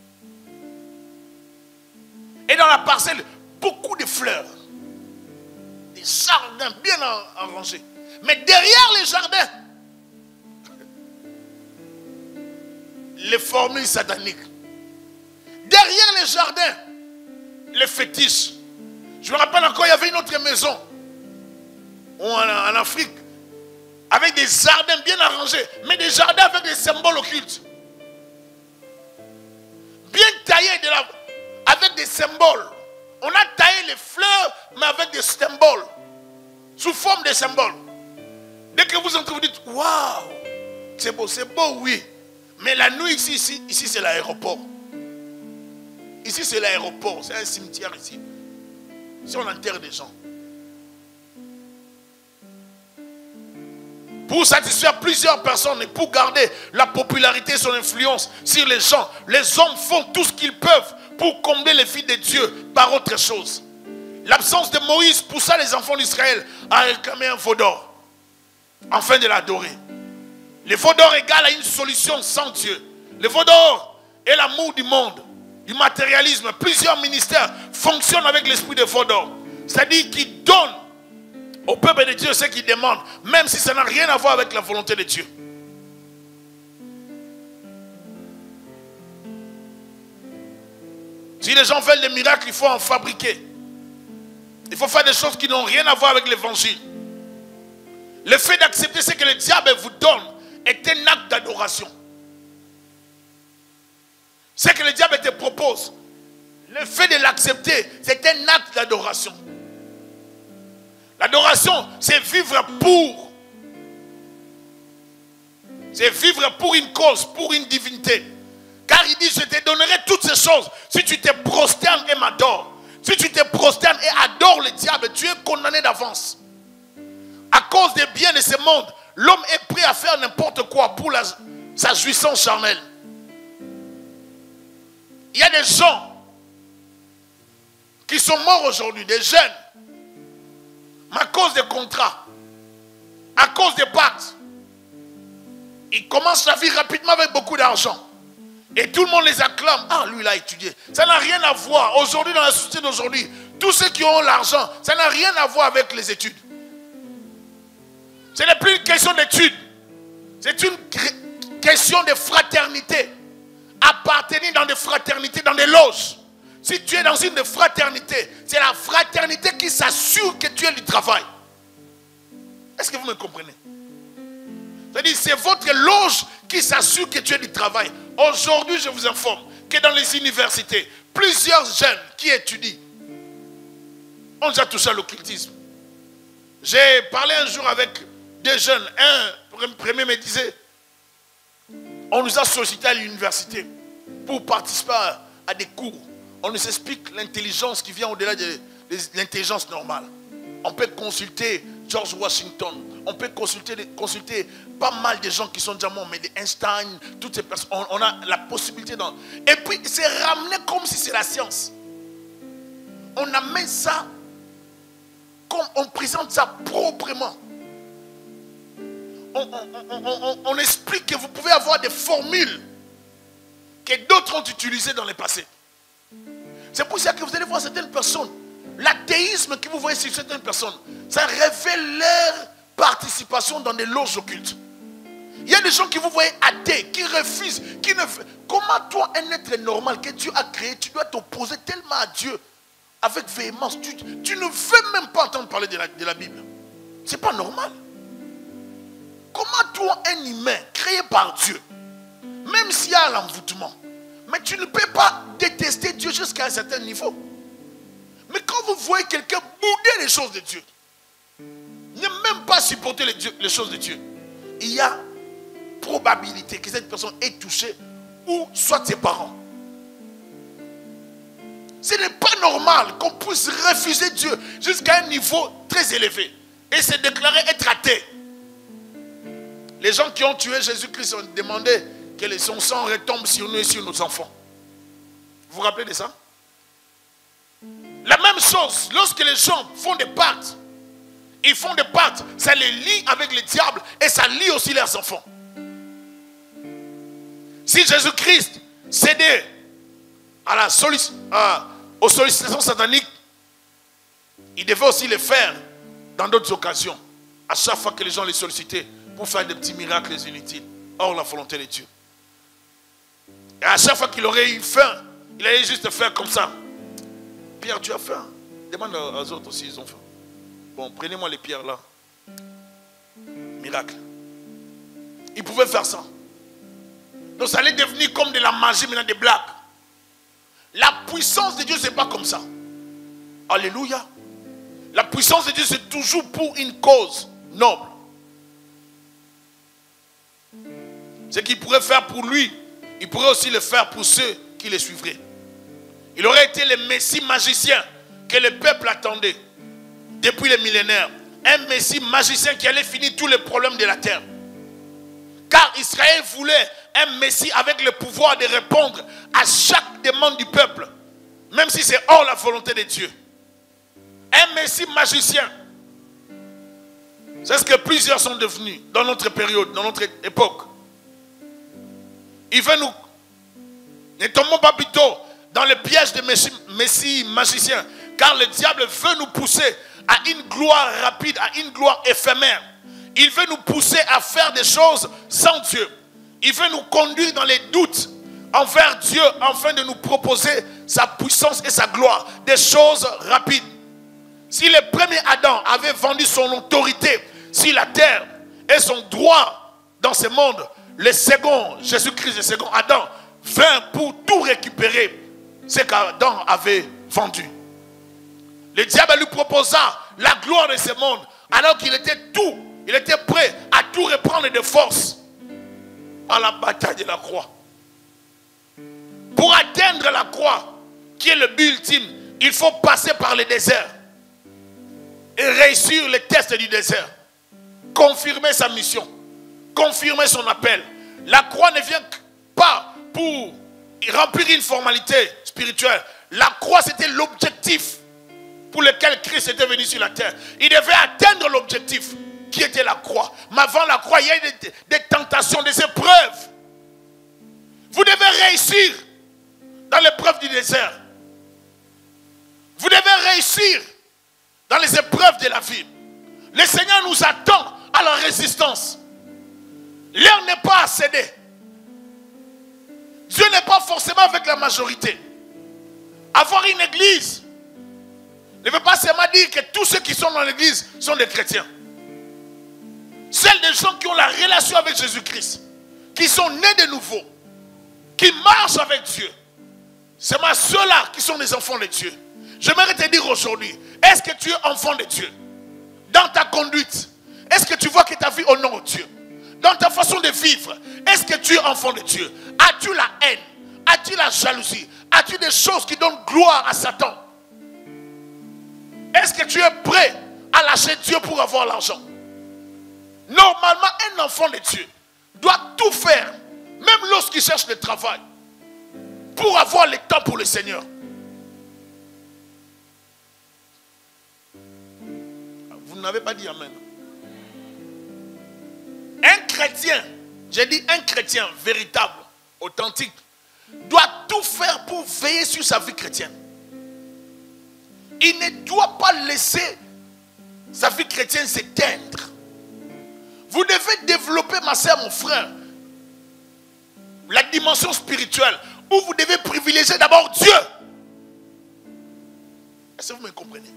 Et dans la parcelle, beaucoup de fleurs. Des jardins bien arrangés. Mais derrière les jardins, les formules sataniques. Derrière les jardins, les fétiches. Je me rappelle encore, il y avait une autre maison en Afrique, avec des jardins bien arrangés, mais des jardins avec des symboles occultes. Bien taillés avec des symboles. On a taillé les fleurs, mais avec des symboles. Sous forme de symboles. Dès que vous entrez, vous dites, waouh, c'est beau, oui. Mais la nuit ici c'est l'aéroport. Ici c'est l'aéroport, c'est un cimetière ici. Ici on enterre des gens. Pour satisfaire plusieurs personnes et pour garder la popularité et son influence sur les gens, les hommes font tout ce qu'ils peuvent pour combler les vies de Dieu par autre chose. L'absence de Moïse poussa les enfants d'Israël à réclamer un veau d'or. afin de l'adorer. Le veau d'or égale à une solution sans Dieu. Le veau d'or est l'amour du monde, du matérialisme. Plusieurs ministères fonctionnent avec l'esprit de veau d'or. C'est-à-dire qu'ils donnent au peuple de Dieu ce qu'il demande, même si ça n'a rien à voir avec la volonté de Dieu. Si les gens veulent des miracles, il faut en fabriquer. Il faut faire des choses qui n'ont rien à voir avec l'évangile. Le fait d'accepter ce que le diable vous donne est un acte d'adoration. Ce que le diable te propose, le fait de l'accepter, c'est un acte d'adoration. L'adoration, c'est vivre pour. C'est vivre pour une cause, pour une divinité. Car il dit, je te donnerai toutes ces choses si tu te prosternes et m'adores. Si tu te prosternes et adores le diable, tu es condamné d'avance. À cause des biens de ce monde, l'homme est prêt à faire n'importe quoi pour sa jouissance charnelle. Il y a des gens qui sont morts aujourd'hui, des jeunes, à cause des contrats, à cause des pactes. Ils commencent la vie rapidement avec beaucoup d'argent. Et tout le monde les acclame. Ah, lui, il a étudié. Ça n'a rien à voir. Aujourd'hui, dans la société d'aujourd'hui, tous ceux qui ont l'argent, ça n'a rien à voir avec les études. Ce n'est plus une question d'études. C'est une question de fraternité. Appartenir dans des fraternités, dans des loges. Si tu es dans une fraternité, c'est la fraternité qui s'assure que tu es du travail. Est-ce que vous me comprenez? C'est-à-dire, c'est votre loge qui s'assure que tu es du travail. Aujourd'hui, je vous informe que dans les universités, plusieurs jeunes qui étudient ont déjà touché à l'occultisme. J'ai parlé un jour avec des jeunes. Un premier me disait, on nous a sollicité à l'université pour participer à des cours. On nous explique l'intelligence qui vient au-delà de l'intelligence normale. On peut consulter George Washington. On peut consulter pas mal de gens qui sont déjà morts, mais des Einstein, toutes ces personnes. On a la possibilité d'en... Et puis, c'est ramené comme si c'est la science. On amène ça comme on présente ça proprement. On explique que vous pouvez avoir des formules que d'autres ont utilisées dans le passé. C'est pour ça que vous allez voir certaines personnes, l'athéisme que vous voyez chez certaines personnes, ça révèle leur participation dans des loges occultes. Il y a des gens qui vous voyez athées, qui refusent, qui ne... Comment toi, un être normal que Dieu a créé, tu dois t'opposer tellement à Dieu avec véhémence. Tu ne veux même pas entendre parler de la Bible. C'est pas normal. Comment toi, un humain créé par Dieu, même s'il y a l'envoûtement, mais tu ne peux pas détester Dieu jusqu'à un certain niveau. Mais quand vous voyez quelqu'un bouder les choses de Dieu, ne même pas supporter les choses de Dieu, il y a probabilité que cette personne ait touché ou soit ses parents. Ce n'est pas normal qu'on puisse refuser Dieu jusqu'à un niveau très élevé et se déclarer être athée. Les gens qui ont tué Jésus-Christ ont demandé que son sang retombe sur nous et sur nos enfants. Vous vous rappelez de ça? La même chose, lorsque les gens font des pactes, ils font des pactes, ça les lie avec le diable et ça lie aussi leurs enfants. Si Jésus-Christ cédait aux sollicitations sataniques, il devait aussi le faire dans d'autres occasions, à chaque fois que les gens les sollicitaient pour faire des petits miracles inutiles, hors la volonté de Dieu. Et à chaque fois qu'il aurait eu faim, il allait juste faire comme ça. Pierre, tu as faim? Demande aux autres s'ils ont faim. Bon, prenez-moi les pierres là. Miracle. Il pouvait faire ça. Donc ça allait devenir comme de la magie, maintenant des blagues. La puissance de Dieu, ce n'est pas comme ça. Alléluia. La puissance de Dieu, c'est toujours pour une cause noble. Ce qu'il pourrait faire pour lui, il pourrait aussi le faire pour ceux qui le suivraient. Il aurait été le Messie magicien que le peuple attendait depuis les millénaires. Un Messie magicien qui allait finir tous les problèmes de la terre. Car Israël voulait un Messie avec le pouvoir de répondre à chaque demande du peuple, même si c'est hors la volonté de Dieu. Un Messie magicien. C'est ce que plusieurs sont devenus dans notre période, dans notre époque. Il veut nous... Ne tombons pas plutôt dans le piège de Messie magicien, car le diable veut nous pousser à une gloire rapide, à une gloire éphémère. Il veut nous pousser à faire des choses sans Dieu. Il veut nous conduire dans les doutes envers Dieu, afin de nous proposer sa puissance et sa gloire, des choses rapides. Si le premier Adam avait vendu son autorité sur la terre et son droit dans ce monde, le second, Jésus-Christ, le second Adam, vint pour tout récupérer ce qu'Adam avait vendu. Le diable lui proposa la gloire de ce monde, alors qu'il était il était prêt à tout reprendre de force à la bataille de la croix. Pour atteindre la croix, qui est le but ultime, il faut passer par le désert et réussir les tests du désert. Confirmer sa mission, confirmer son appel. La croix ne vient pas pour remplir une formalité spirituelle. La croix, c'était l'objectif pour lequel Christ était venu sur la terre. Il devait atteindre l'objectif qui était la croix. Mais avant la croix, il y a eu des tentations, des épreuves. Vous devez réussir dans l'épreuve du désert. Vous devez réussir dans les épreuves de la vie. Le Seigneur nous attend à la résistance. L'heure n'est pas à céder. Dieu n'est pas forcément avec la majorité. Avoir une église ne veut pas seulement dire que tous ceux qui sont dans l'église sont des chrétiens. Celles des gens qui ont la relation avec Jésus-Christ, qui sont nés de nouveau, qui marchent avec Dieu. C'est ceux-là qui sont des enfants de Dieu. J'aimerais te dire aujourd'hui, est-ce que tu es enfant de Dieu? Dans ta conduite, est-ce que tu vois que ta vie honore Dieu? Dans ta façon de vivre, est-ce que tu es enfant de Dieu? As-tu la haine? As-tu la jalousie? As-tu des choses qui donnent gloire à Satan? Est-ce que tu es prêt à lâcher Dieu pour avoir l'argent? Normalement, un enfant de Dieu doit tout faire, même lorsqu'il cherche le travail, pour avoir le temps pour le Seigneur. Vous n'avez pas dit amen. Un chrétien, j'ai dit un chrétien véritable, authentique, doit tout faire pour veiller sur sa vie chrétienne. Il ne doit pas laisser sa vie chrétienne s'éteindre. Vous devez développer, ma soeur, mon frère, la dimension spirituelle où vous devez privilégier d'abord Dieu. Est-ce que vous me comprenez?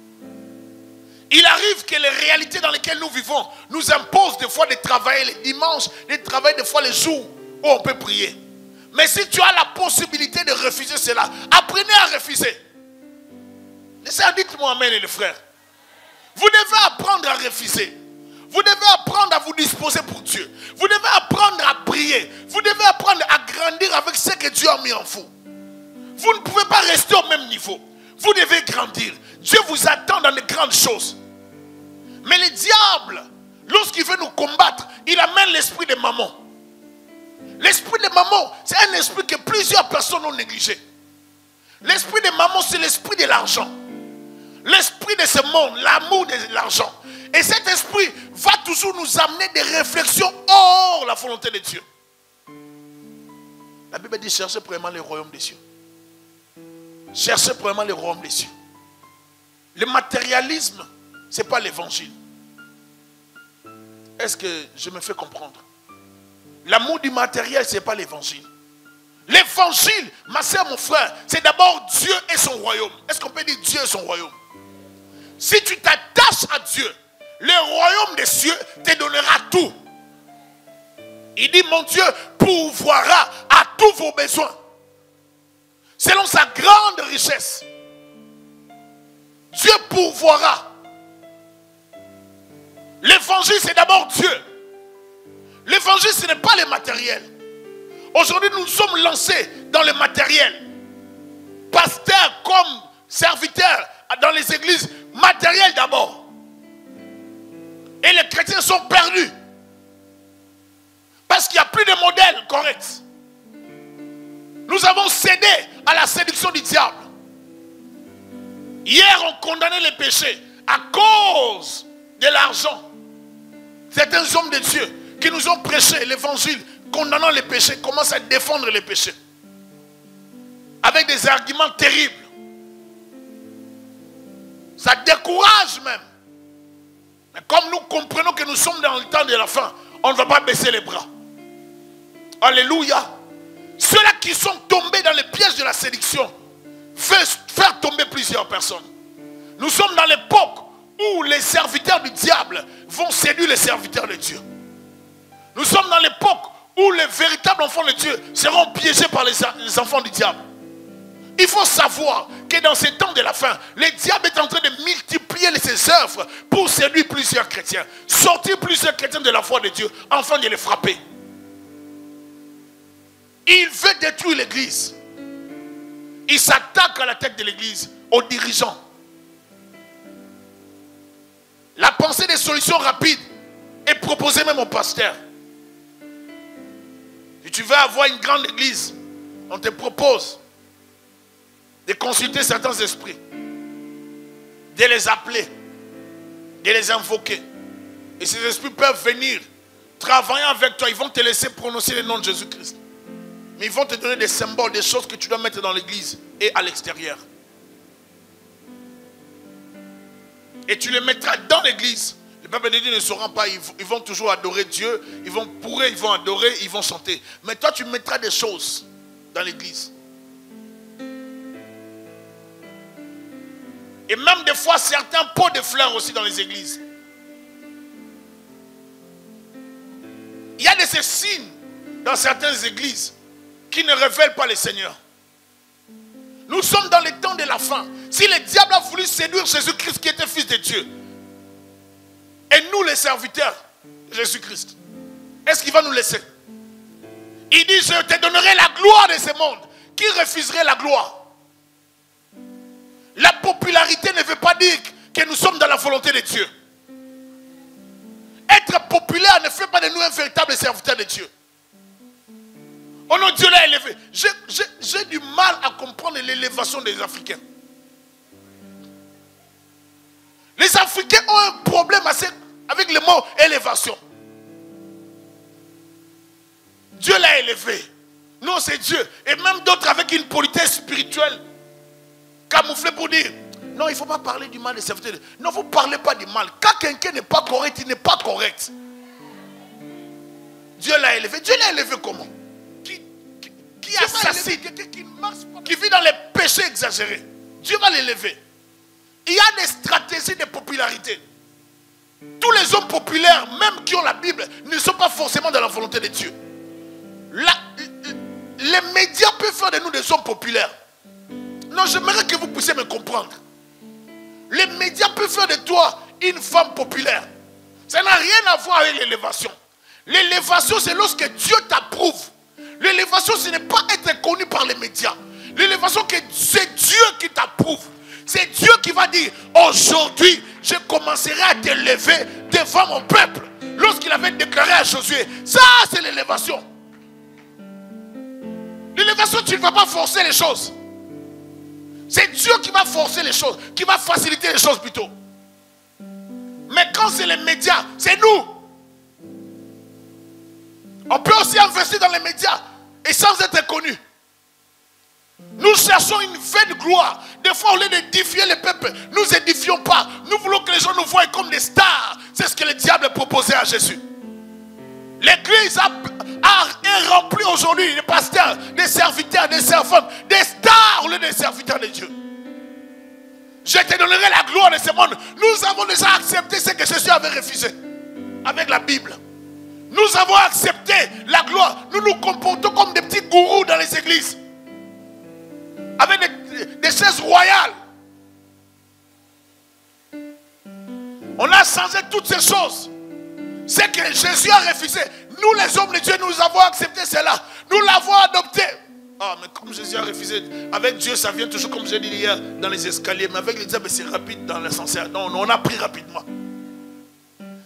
Il arrive que les réalités dans lesquelles nous vivons nous imposent des fois de travailler les dimanches, de travailler des fois les jours où on peut prier. Mais si tu as la possibilité de refuser cela, apprenez à refuser. Dites-moi amen, les frères. Vous devez apprendre à refuser. Vous devez apprendre à vous disposer pour Dieu. Vous devez apprendre à prier. Vous devez apprendre à grandir avec ce que Dieu a mis en vous. Vous ne pouvez pas rester au même niveau. Vous devez grandir. Dieu vous attend dans de grandes choses. Mais le diable, lorsqu'il veut nous combattre, il amène l'esprit de maman. L'esprit de maman, c'est un esprit que plusieurs personnes ont négligé. L'esprit de maman, c'est l'esprit de l'argent. L'esprit de ce monde, l'amour de l'argent. Et cet esprit va toujours nous amener des réflexions hors la volonté de Dieu. La Bible dit cherchez premièrement le royaume des cieux. Cherchez premièrement le royaume des cieux. Le matérialisme, ce n'est pas l'évangile. Est-ce que je me fais comprendre? L'amour du matériel, ce n'est pas l'évangile. L'évangile, ma soeur, mon frère, c'est d'abord Dieu et son royaume. Est-ce qu'on peut dire Dieu et son royaume? Si tu t'attaches à Dieu, le royaume des cieux te donnera tout. Il dit, mon Dieu pourvoira à tous vos besoins, selon sa grande richesse. Dieu pourvoira. L'évangile, c'est d'abord Dieu. L'évangile, ce n'est pas le matériel. Aujourd'hui, nous sommes lancés dans le matériel. Pasteurs comme serviteurs dans les églises, matériel d'abord. Et les chrétiens sont perdus. Parce qu'il n'y a plus de modèle correct. Nous avons cédé à la séduction du diable. Hier, on condamnait les péchés à cause de l'argent. Certains hommes de Dieu qui nous ont prêché l'évangile, condamnant les péchés, commencent à défendre les péchés. Avec des arguments terribles. Ça décourage même. Mais comme nous comprenons que nous sommes dans le temps de la fin, on ne va pas baisser les bras. Alléluia. Ceux-là qui sont tombés dans les pièges de la séduction, faire tomber plusieurs personnes. Nous sommes dans l'époque où les serviteurs du diable vont séduire les serviteurs de Dieu. Nous sommes dans l'époque où les véritables enfants de Dieu seront piégés par les enfants du diable. Il faut savoir que dans ces temps de la fin, le diable est en train de multiplier ses œuvres pour séduire plusieurs chrétiens, sortir plusieurs chrétiens de la foi de Dieu, afin de les frapper. Il veut détruire l'église. Il s'attaque à la tête de l'église, aux dirigeants. La pensée des solutions rapides est proposée même au pasteur. Si tu veux avoir une grande église, on te propose de consulter certains esprits, de les appeler, de les invoquer. Et ces esprits peuvent venir travailler avec toi. Ils vont te laisser prononcer le nom de Jésus-Christ. Mais ils vont te donner des symboles, des choses que tu dois mettre dans l'église et à l'extérieur. Et tu les mettras dans l'église. Le peuple de Dieu ne saura pas, ils vont toujours adorer Dieu. Ils vont adorer, ils vont chanter. Mais toi, tu mettras des choses dans l'église. Et même des fois, certains pots de fleurs aussi dans les églises. Il y a de ces signes dans certaines églises qui ne révèlent pas le Seigneur. Nous sommes dans les temps de la fin. Si le diable a voulu séduire Jésus-Christ qui était fils de Dieu, et nous les serviteurs de Jésus-Christ, est-ce qu'il va nous laisser? Il dit, je te donnerai la gloire de ce monde. Qui refuserait la gloire? La popularité ne veut pas dire que nous sommes dans la volonté de Dieu. Être populaire ne fait pas de nous un véritable serviteur de Dieu. Oh non, Dieu l'a élevé. J'ai du mal à comprendre l'élévation des Africains. Les Africains ont un problème avec le mot élévation. Dieu l'a élevé. Non, c'est Dieu. Et même d'autres avec une politesse spirituelle camouflée pour dire non, il ne faut pas parler du mal des serviteurs. Non, vous ne parlez pas du mal. Quand quelqu'un n'est pas correct, il n'est pas correct. Dieu l'a élevé. Dieu l'a élevé comment? Qui assassine, qui vit dans les péchés exagérés. Dieu va l'élever. Il y a des stratégies de popularité. Tous les hommes populaires, même qui ont la Bible, ne sont pas forcément dans la volonté de Dieu. Les médias peuvent faire de nous des hommes populaires. Non, j'aimerais que vous puissiez me comprendre. Les médias peuvent faire de toi une femme populaire. Ça n'a rien à voir avec l'élévation. L'élévation, c'est lorsque Dieu t'approuve. L'élévation, ce n'est pas être connu par les médias. L'élévation, c'est Dieu qui t'approuve. C'est Dieu qui va dire, aujourd'hui, je commencerai à t'élever devant mon peuple. Lorsqu'il avait déclaré à Josué, ça c'est l'élévation. L'élévation, tu ne vas pas forcer les choses. C'est Dieu qui va forcer les choses, qui va faciliter les choses plutôt. Mais quand c'est les médias, c'est nous. On peut aussi investir dans les médias et sans être connus. Nous cherchons une vaine gloire. Des fois, au lieu d'édifier le peuple, nous n'édifions pas. Nous voulons que les gens nous voient comme des stars. C'est ce que le diable proposait à Jésus. L'église est remplie aujourd'hui des pasteurs, des serviteurs, des servantes, des stars au lieu des serviteurs de Dieu. Je te donnerai la gloire de ce monde. Nous avons déjà accepté ce que Jésus avait refusé avec la Bible. Nous avons accepté la gloire. Nous nous comportons comme des petits gourous dans les églises. Avec des chaises royales. On a changé toutes ces choses. C'est que Jésus a refusé. Nous les hommes de Dieu, nous avons accepté cela. Nous l'avons adopté. Ah, mais comme Jésus a refusé, avec Dieu ça vient toujours comme j'ai dit hier dans les escaliers. Mais avec les diables c'est rapide dans l'ascenseur. Non, on a pris rapidement.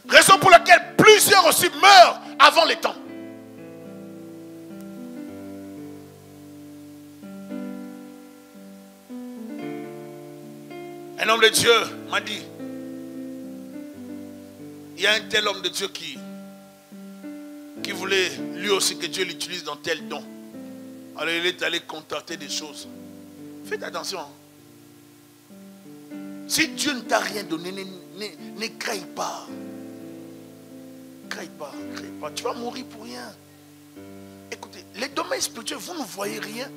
Raison pour laquelle plusieurs aussi meurent avant les temps. Un homme de Dieu m'a dit, il y a un tel homme de Dieu qui voulait lui aussi que Dieu l'utilise dans tel don. Alors il est allé contacter des choses. Faites attention. Si Dieu ne t'a rien donné, ne craille pas. Craille pas, craille pas. Tu vas mourir pour rien. Écoutez, les domaines spirituels, vous ne voyez rien.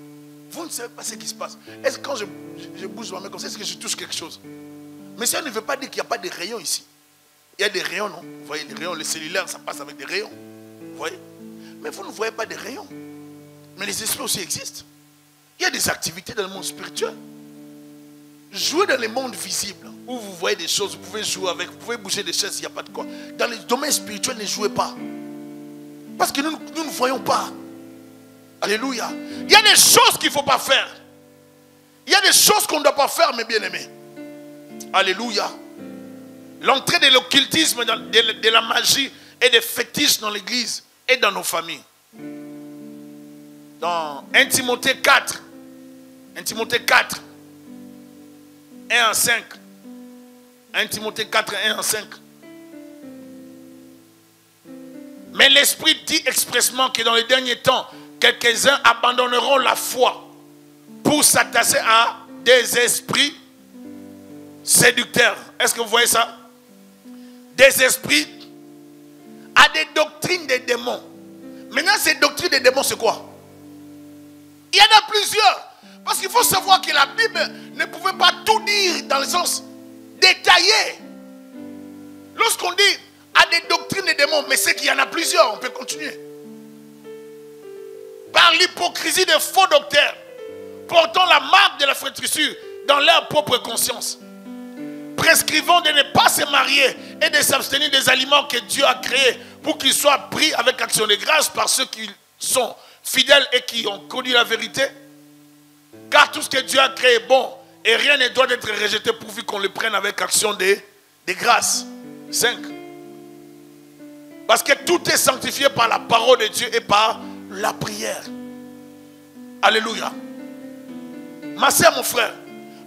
Vous ne savez pas ce qui se passe. Est-ce que quand je bouge ma main comme ça, est-ce que je touche quelque chose? Mais ça ne veut pas dire qu'il n'y a pas de rayons ici. Il y a des rayons, non? Vous voyez, les rayons, le cellulaire, ça passe avec des rayons. Vous voyez? Mais vous ne voyez pas des rayons. Mais les esprits aussi existent. Il y a des activités dans le monde spirituel. Jouez dans les mondes visibles, où vous voyez des choses, vous pouvez jouer avec, vous pouvez bouger des chaises, il n'y a pas de quoi. Dans les domaines spirituels, ne jouez pas. Parce que nous ne voyons pas. Alléluia. Il y a des choses qu'il ne faut pas faire. Il y a des choses qu'on ne doit pas faire, mes bien-aimés. Alléluia. L'entrée de l'occultisme, de la magie et des fétiches dans l'église et dans nos familles. Dans 1 Timothée 4, 1 Timothée 4, 1 à 5. 1 Timothée 4, 1 à 5. Mais l'Esprit dit expressément que dans les derniers temps, quelques-uns abandonneront la foi pour s'attacher à des esprits séducteurs. Est-ce que vous voyez ça? Des esprits à des doctrines des démons. Maintenant, ces doctrines des démons, c'est quoi? Il y en a plusieurs. Parce qu'il faut savoir que la Bible ne pouvait pas tout dire dans le sens détaillé. Lorsqu'on dit à des doctrines des démons, mais c'est qu'il y en a plusieurs, on peut continuer. Par l'hypocrisie des faux docteurs, portant la marque de la flétrissure dans leur propre conscience, prescrivant de ne pas se marier et de s'abstenir des aliments que Dieu a créés pour qu'ils soient pris avec action de grâce par ceux qui sont fidèles et qui ont connu la vérité. Car tout ce que Dieu a créé est bon et rien ne doit être rejeté pourvu qu'on le prenne avec action de grâce. 5. Parce que tout est sanctifié par la parole de Dieu et par la prière. Alléluia. Ma soeur, mon frère,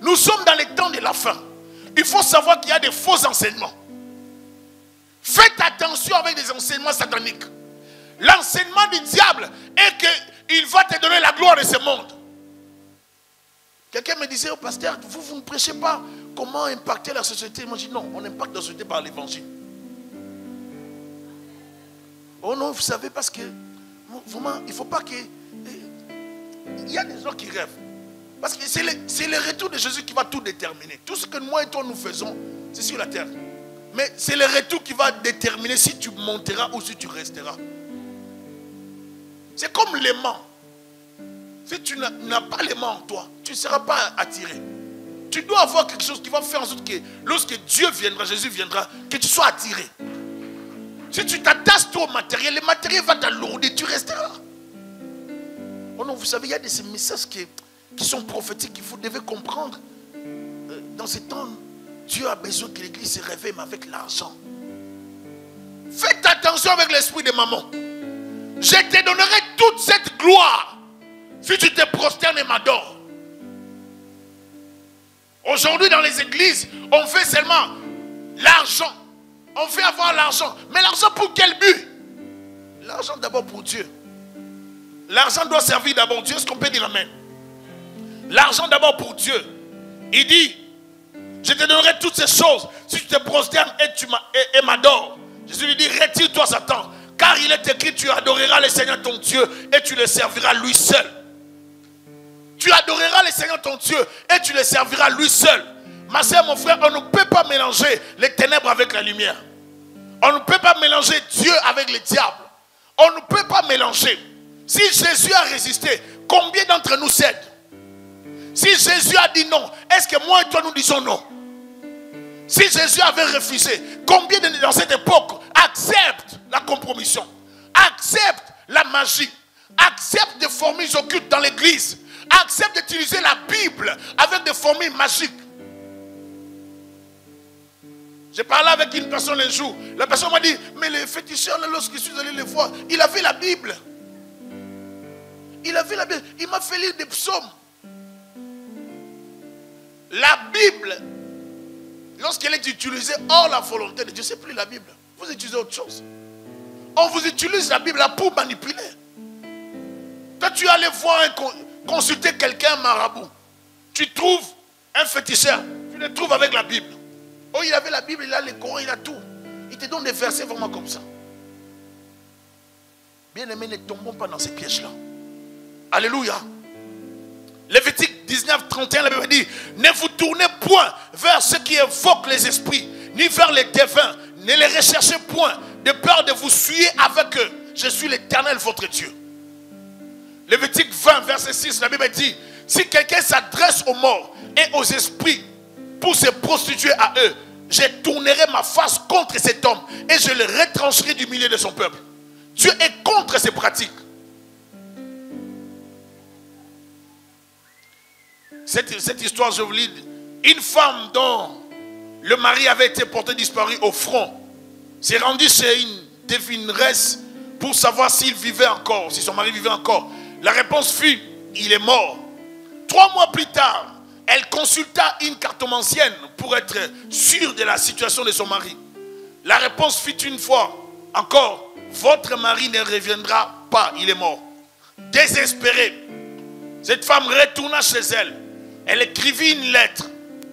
nous sommes dans les temps de la fin. Il faut savoir qu'il y a des faux enseignements. Faites attention avec des enseignements sataniques. L'enseignement du diable est qu'il va te donner la gloire de ce monde. Quelqu'un me disait, oh pasteur, vous ne prêchez pas comment impacter la société. Moi je dis non, on impacte la société par l'évangile. Oh non, vous savez, parce que vraiment, il ne faut pas que... Il y a des gens qui rêvent. Parce que c'est le retour de Jésus qui va tout déterminer. Tout ce que moi et toi nous faisons, c'est sur la terre. Mais c'est le retour qui va déterminer si tu monteras ou si tu resteras. C'est comme l'aimant. Si tu n'as pas l'aimant en toi, tu ne seras pas attiré. Tu dois avoir quelque chose qui va faire en sorte que lorsque Dieu viendra, Jésus viendra, que tu sois attiré. Si tu t'attaches toi au matériel, le matériel va t'alourdir, tu resteras. Oh non, vous savez, il y a des messages qui sont prophétiques qu'il vous devez comprendre. Dans ces temps, Dieu a besoin que l'église se réveille, mais avec l'argent. Faites attention avec l'esprit de maman. Je te donnerai toute cette gloire si tu te prosternes et m'adores. Aujourd'hui, dans les églises, on fait seulement l'argent. On fait avoir l'argent. Mais l'argent pour quel but? L'argent d'abord pour Dieu. L'argent doit servir d'abord Dieu. Est-ce qu'on peut dire amen? L'argent d'abord pour Dieu. Il dit, je te donnerai toutes ces choses si tu te prosternes et m'adores. Jésus lui dit, retire-toi Satan. Car il est écrit, tu adoreras le Seigneur ton Dieu et tu le serviras lui seul. Tu adoreras le Seigneur ton Dieu et tu le serviras lui seul. Ma soeur, mon frère, on ne peut pas mélanger les ténèbres avec la lumière. On ne peut pas mélanger Dieu avec le diable. On ne peut pas mélanger. Si Jésus a résisté, combien d'entre nous cèdent? Si Jésus a dit non, est-ce que moi et toi nous disons non? Si Jésus avait refusé, combien dans cette époque acceptent la compromission, acceptent la magie, acceptent des formules occultes dans l'église, acceptent d'utiliser la Bible avec des formules magiques? J'ai parlé avec une personne un jour. La personne m'a dit, mais les féticheurs, lorsque je suis allé les voir, il avait la Bible. Il avait la Bible. Il m'a fait lire des psaumes. La Bible, lorsqu'elle est utilisée hors la volonté de Dieu, c'est plus la Bible. Vous utilisez autre chose. On vous utilise la Bible là pour manipuler. Toi, tu es allé voir, consulter quelqu'un, un marabout. Tu trouves un féticheur. Tu le trouves avec la Bible. Oh, il avait la Bible, il a le Coran, il a tout. Il te donne des versets vraiment comme ça. Bien aimé, ne tombons pas dans ces pièges-là. Alléluia. Lévitique 19, 31, la Bible dit, ne vous tournez point vers ceux qui évoquent les esprits, ni vers les devins, ne les recherchez point, de peur de vous souiller avec eux. Je suis l'Éternel, votre Dieu. Lévitique 20, verset 6, la Bible dit, si quelqu'un s'adresse aux morts et aux esprits pour se prostituer à eux, je tournerai ma face contre cet homme et je le retrancherai du milieu de son peuple. Dieu est contre ces pratiques. Cette histoire, je vous lis, une femme dont le mari avait été porté disparu au front s'est rendue chez une devineresse pour savoir s'il vivait encore, si son mari vivait encore. La réponse fut, il est mort. 3 mois plus tard, elle consulta une cartomancienne pour être sûre de la situation de son mari. La réponse fut une fois encore, votre mari ne reviendra pas, il est mort. Désespérée, cette femme retourna chez elle. Elle écrivit une lettre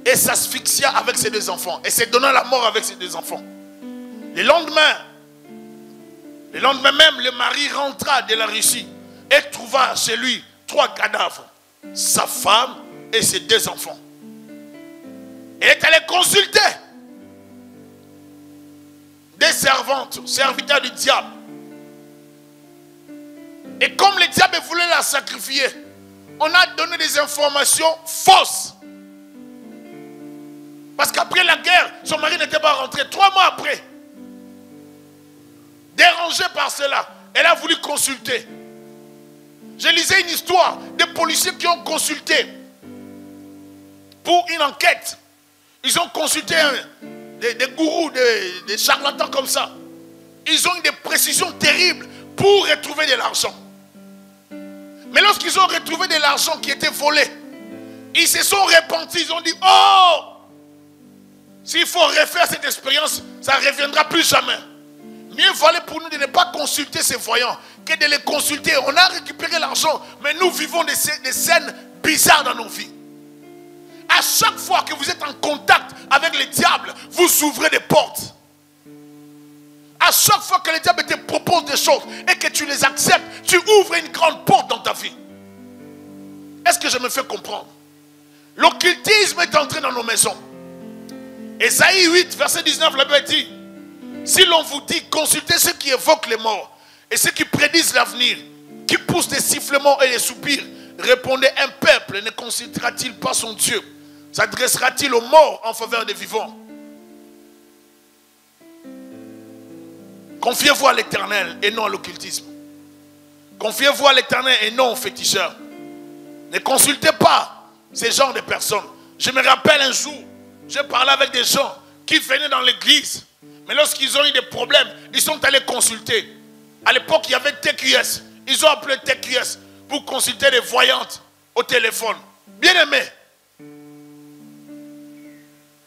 et s'asphyxia avec ses 2 enfants. Et se donna la mort avec ses 2 enfants. Le lendemain même, le mari rentra de la Russie et trouva chez lui 3 cadavres. Sa femme et ses 2 enfants. Elle est allée consulter des servantes, serviteurs du diable. Et comme le diable voulait la sacrifier, on a donné des informations fausses. Parce qu'après la guerre, son mari n'était pas rentré. 3 mois après, dérangée par cela, elle a voulu consulter. Je lisais une histoire de policiers qui ont consulté pour une enquête. Ils ont consulté des gourous, des charlatans comme ça. Ils ont eu des précisions terribles pour retrouver de l'argent. Mais lorsqu'ils ont retrouvé de l'argent qui était volé, ils se sont repentis. Ils ont dit, oh, s'il faut refaire cette expérience, ça ne reviendra plus jamais. Mieux valait pour nous de ne pas consulter ces voyants que de les consulter. On a récupéré l'argent, mais nous vivons des scènes bizarres dans nos vies. À chaque fois que vous êtes en contact avec le diable, vous ouvrez des portes. À chaque fois que le diable te propose des choses et que tu les acceptes, tu ouvres une grande porte dans ta vie. Est-ce que je me fais comprendre? L'occultisme est entré dans nos maisons. Ésaïe 8, verset 19, la Bible dit, si l'on vous dit, consultez ceux qui évoquent les morts et ceux qui prédisent l'avenir, qui poussent des sifflements et des soupirs, répondez, un peuple ne consultera-t-il pas son Dieu? S'adressera-t-il aux morts en faveur des vivants? Confiez-vous à l'Éternel et non à l'occultisme. Confiez-vous à l'Éternel et non aux féticheurs. Ne consultez pas ces genres de personnes. Je me rappelle un jour, j'ai parlé avec des gens qui venaient dans l'église. Mais lorsqu'ils ont eu des problèmes, ils sont allés consulter. À l'époque, il y avait TQS. Ils ont appelé TQS pour consulter les voyantes au téléphone. Bien aimé.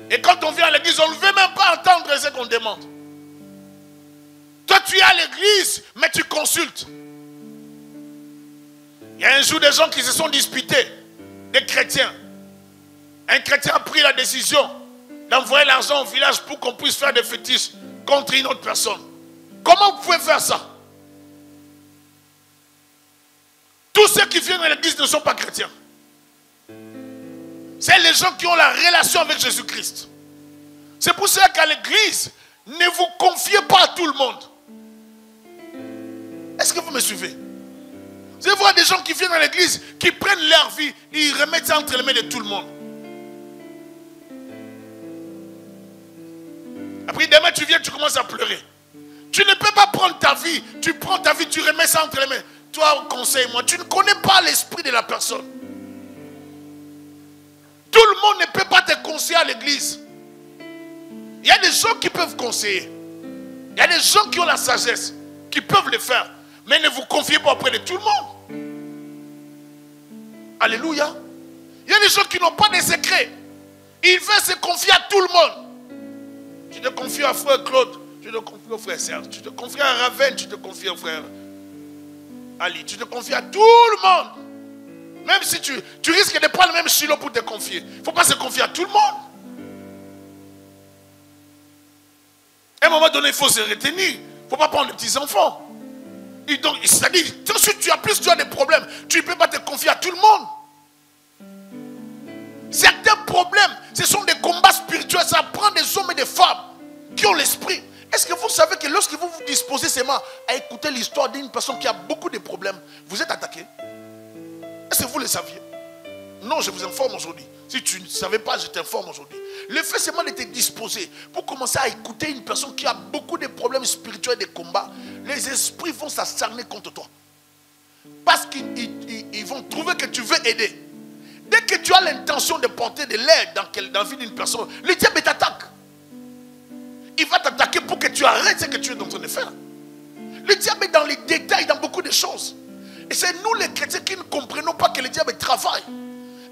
Et quand on vient à l'église, on ne veut même pas entendre ce qu'on demande. Toi, tu es à l'église, mais tu consultes. Il y a un jour des gens qui se sont disputés, des chrétiens. Un chrétien a pris la décision d'envoyer l'argent au village pour qu'on puisse faire des fétiches contre une autre personne. Comment vous pouvez faire ça? Tous ceux qui viennent à l'église ne sont pas chrétiens. C'est les gens qui ont la relation avec Jésus-Christ. C'est pour ça qu'à l'église, ne vous confiez pas à tout le monde. Est-ce que vous me suivez? Vous allez voir des gens qui viennent à l'église, qui prennent leur vie, ils remettent ça entre les mains de tout le monde. Après demain tu viens, tu commences à pleurer. Tu ne peux pas prendre ta vie, tu prends ta vie, tu remets ça entre les mains. Toi, conseille-moi, tu ne connais pas l'esprit de la personne. Tout le monde ne peut pas te conseiller à l'église. Il y a des gens qui peuvent conseiller. Il y a des gens qui ont la sagesse, qui peuvent le faire. Mais ne vous confiez pas auprès de tout le monde. Alléluia. Il y a des gens qui n'ont pas de secrets. Ils veulent se confier à tout le monde. Tu te confies à frère Claude. Tu te confies au frère Serge, tu te confies à Raven, tu te confies au frère Ali, tu te confies à tout le monde. Même si tu risques de prendre le même stylo pour te confier. Il ne faut pas se confier à tout le monde. À un moment donné, il faut se retenir. Il ne faut pas prendre les petits enfants. C'est-à-dire, si tu as des problèmes, tu ne peux pas te confier à tout le monde. Certains problèmes, ce sont des combats spirituels. Ça prend des hommes et des femmes qui ont l'esprit. Est-ce que vous savez que lorsque vous vous disposez seulement à écouter l'histoire d'une personne qui a beaucoup de problèmes, vous êtes attaqué? Est-ce que vous le saviez? Non, je vous informe aujourd'hui. Si tu ne savais pas, je t'informe aujourd'hui. Le fait seulement de te disposer pour commencer à écouter une personne qui a beaucoup de problèmes spirituels et de combats, les esprits vont s'acharner contre toi. Parce qu'ils vont trouver que tu veux aider. Dès que tu as l'intention de porter de l'aide dans la vie d'une personne, le diable t'attaque. Il va t'attaquer pour que tu arrêtes ce que tu es en train de faire. Le diable est dans les détails, dans beaucoup de choses. Et c'est nous les chrétiens qui ne comprenons pas que le diable travaille.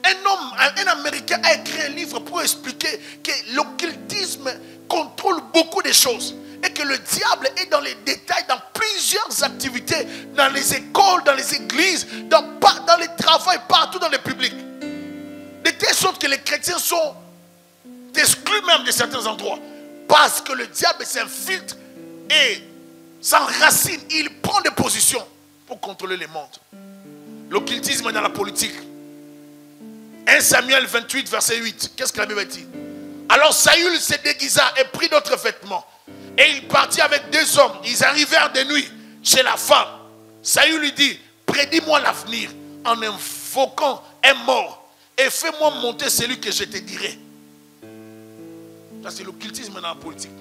Un Américain a écrit un livre pour expliquer que l'occultisme contrôle beaucoup de choses. Et que le diable est dans les détails, dans plusieurs activités, dans les écoles, dans les églises, dans les travaux, partout dans le public. De telle sorte que les chrétiens sont exclus même de certains endroits. Parce que le diable s'infiltre et s'enracine. Il prend des positions pour contrôler les mondes. L'occultisme dans la politique. 1 Samuel 28, verset 8. Qu'est-ce que la Bible dit? Alors Saül se déguisa et prit d'autres vêtements. Et il partit avec 2 hommes. Ils arrivèrent de nuit chez la femme. Saül lui dit, prédis-moi l'avenir en invoquant un mort. Et fais-moi monter celui que je te dirai. Ça, c'est l'occultisme dans la politique.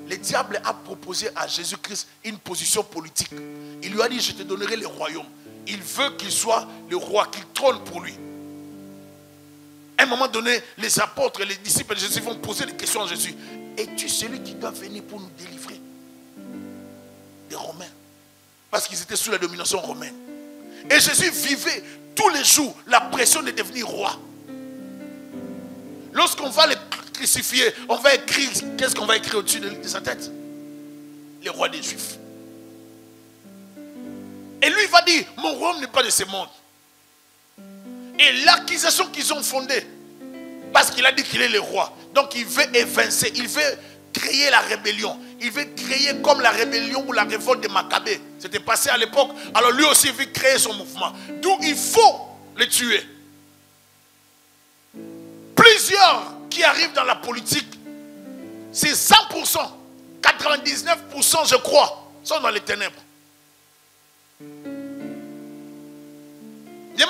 Le diable a proposé à Jésus-Christ une position politique. Il lui a dit, je te donnerai le royaume. Il veut qu'il soit le roi, qu'il trône pour lui. À un moment donné, les apôtres et les disciples de Jésus vont poser des questions à Jésus. Es-tu celui qui doit venir pour nous délivrer des Romains? Parce qu'ils étaient sous la domination romaine. Et Jésus vivait tous les jours la pression de devenir roi. Lorsqu'on va le crucifier, on va écrire, qu'est-ce qu'on va écrire au-dessus de sa tête? Le roi des Juifs. Et lui, il va dire, mon royaume n'est pas de ce monde. Et l'accusation qu'ils ont fondée, parce qu'il a dit qu'il est le roi, donc il veut évincer, il veut créer la rébellion. Il veut créer comme la rébellion ou la révolte de Maccabée. C'était passé à l'époque. Alors lui aussi, il veut créer son mouvement. D'où il faut le tuer. Plusieurs qui arrivent dans la politique, c'est 100%, 99% je crois, sont dans les ténèbres. Le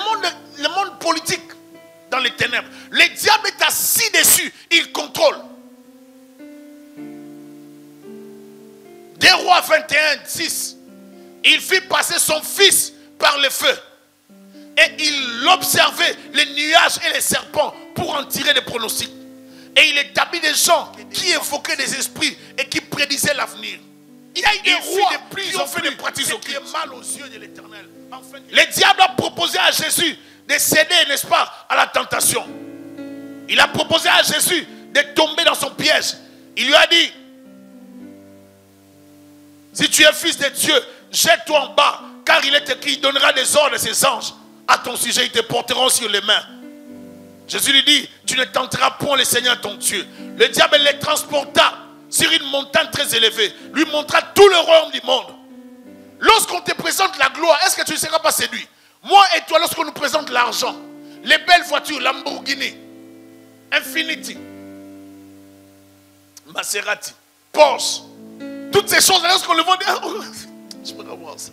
monde politique dans les ténèbres. Le diable est assis dessus. Il contrôle. 2 Rois 21, 6. Il fit passer son fils par le feu. Et il observait les nuages et les serpents pour en tirer des pronostics. Et il établit des gens qui évoquaient des esprits et qui prédisaient l'avenir. Il y a eu des rois qui ont fait des pratiques qui est mal aux yeux de l'Éternel. Le diable a proposé à Jésus de céder, n'est-ce pas, à la tentation. Il a proposé à Jésus de tomber dans son piège. Il lui a dit, si tu es fils de Dieu, jette-toi en bas, car il est écrit, il donnera des ordres à ses anges. À ton sujet, ils te porteront sur les mains. Jésus lui dit, tu ne tenteras point le Seigneur ton Dieu. Le diable les transporta sur une montagne très élevée, lui montra tout le royaume du monde. Lorsqu'on te présente la gloire, est-ce que tu ne seras pas séduit? Moi et toi, lorsqu'on nous présente l'argent, les belles voitures, Lamborghini, Infiniti, Maserati, Porsche, toutes ces choses, lorsqu'on le voit, j'aimerais voir ça.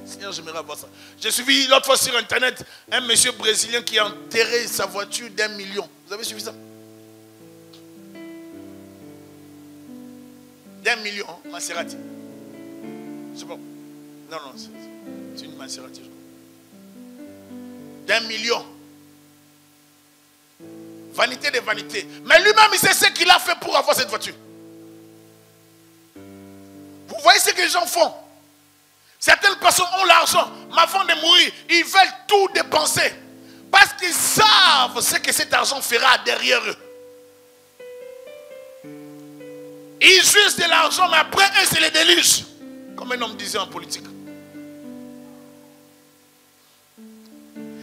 Seigneur, j'aimerais voir ça. J'ai suivi l'autre fois sur internet un monsieur brésilien qui a enterré sa voiture d'1 million. Vous avez suivi ça? d'1 million, hein, Maserati. Je sais pas. Non, c'est une Maserati, je crois. d'1 million. Vanité de vanité. Mais lui-même, il sait ce qu'il a fait pour avoir cette voiture. Vous voyez ce que les gens font? Certaines personnes ont l'argent, mais avant de mourir, ils veulent tout dépenser. Parce qu'ils savent ce que cet argent fera derrière eux. Ils jouissent de l'argent, mais après, eux, c'est les déluge. Comme un homme disait en politique.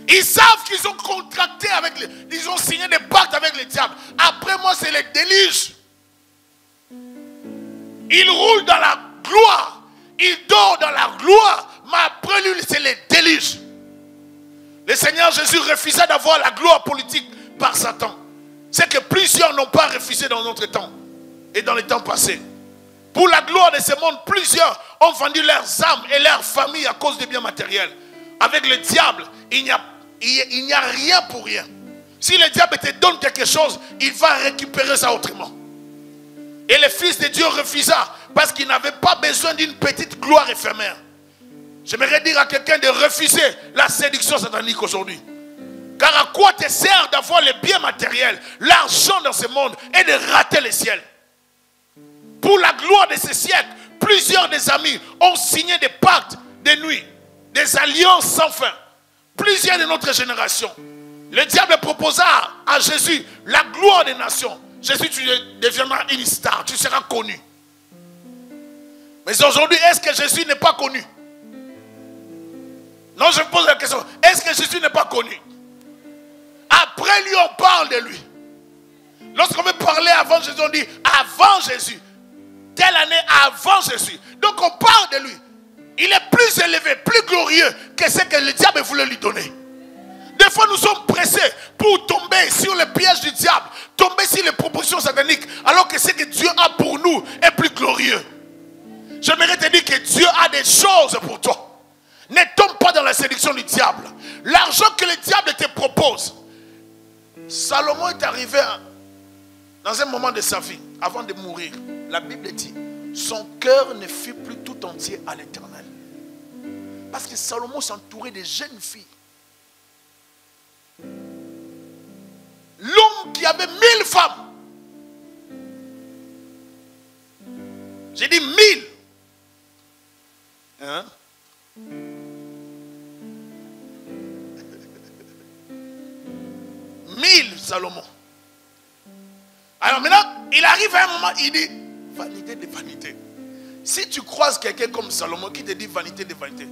Ils savent qu'ils ont contracté avec ils ont signé des pactes avec le diable. Après moi, c'est les déluge. Ils roulent dans la gloire. Ils dorment dans la gloire. Mais après lui, c'est les déluge. Le Seigneur Jésus refusa d'avoir la gloire politique par Satan. C'est que plusieurs n'ont pas refusé dans notre temps et dans les temps passés. Pour la gloire de ce monde, plusieurs ont vendu leurs âmes et leurs familles à cause des biens matériels. Avec le diable, il n'y a rien pour rien. Si le diable te donne quelque chose, il va récupérer ça autrement. Et le Fils de Dieu refusa parce qu'il n'avait pas besoin d'une petite gloire éphémère. J'aimerais dire à quelqu'un de refuser la séduction satanique aujourd'hui. Car à quoi te sert d'avoir les biens matériels, l'argent dans ce monde et de rater le ciel? Pour la gloire de ce siècle, plusieurs des amis ont signé des pactes de nuit, des alliances sans fin. Plusieurs de notre génération. Le diable proposa à Jésus la gloire des nations. Jésus, tu deviendras une star, tu seras connu. Mais aujourd'hui, est-ce que Jésus n'est pas connu? Non, je pose la question. Est-ce que Jésus n'est pas connu? Après lui, on parle de lui. Lorsqu'on veut parler avant Jésus, on dit avant Jésus. Telle année avant Jésus. Donc on parle de lui. Il est plus élevé, plus glorieux que ce que le diable voulait lui donner. Des fois, nous sommes pressés pour tomber sur le piège du diable, tomber sur les propositions sataniques, alors que ce que Dieu a pour nous est plus glorieux. J'aimerais te dire que Dieu a des choses pour toi. Ne tombe pas dans la séduction du diable. L'argent que le diable te propose. Salomon est arrivé dans un moment de sa vie, avant de mourir. La Bible dit, son cœur ne fut plus tout entier à l'Éternel. Parce que Salomon s'entourait de jeunes filles. L'homme qui avait 1000 femmes. J'ai dit 1000. Hein? 1000 Salomon. Alors maintenant, il arrive à un moment, il dit, vanité de vanité. Si tu croises quelqu'un comme Salomon qui te dit vanité de vanité,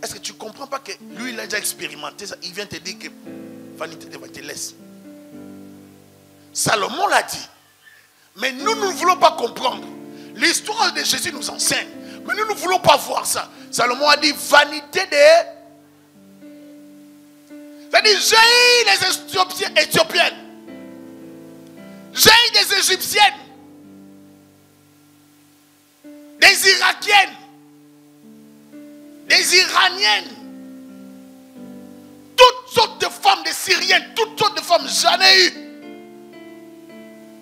est-ce que tu ne comprends pas que lui, il a déjà expérimenté ça? Il vient te dire que vanité de vanité, laisse. Salomon l'a dit. Mais nous ne voulons pas comprendre. L'histoire de Jésus nous enseigne. Mais nous ne voulons pas voir ça. Salomon a dit vanité de... C'est-à-dire, j'ai les Éthiopiennes. J'ai des Égyptiennes. Des Irakiennes. Des Iraniennes. Toutes sortes de femmes, des Syriennes. Toutes sortes de femmes, j'en ai eu.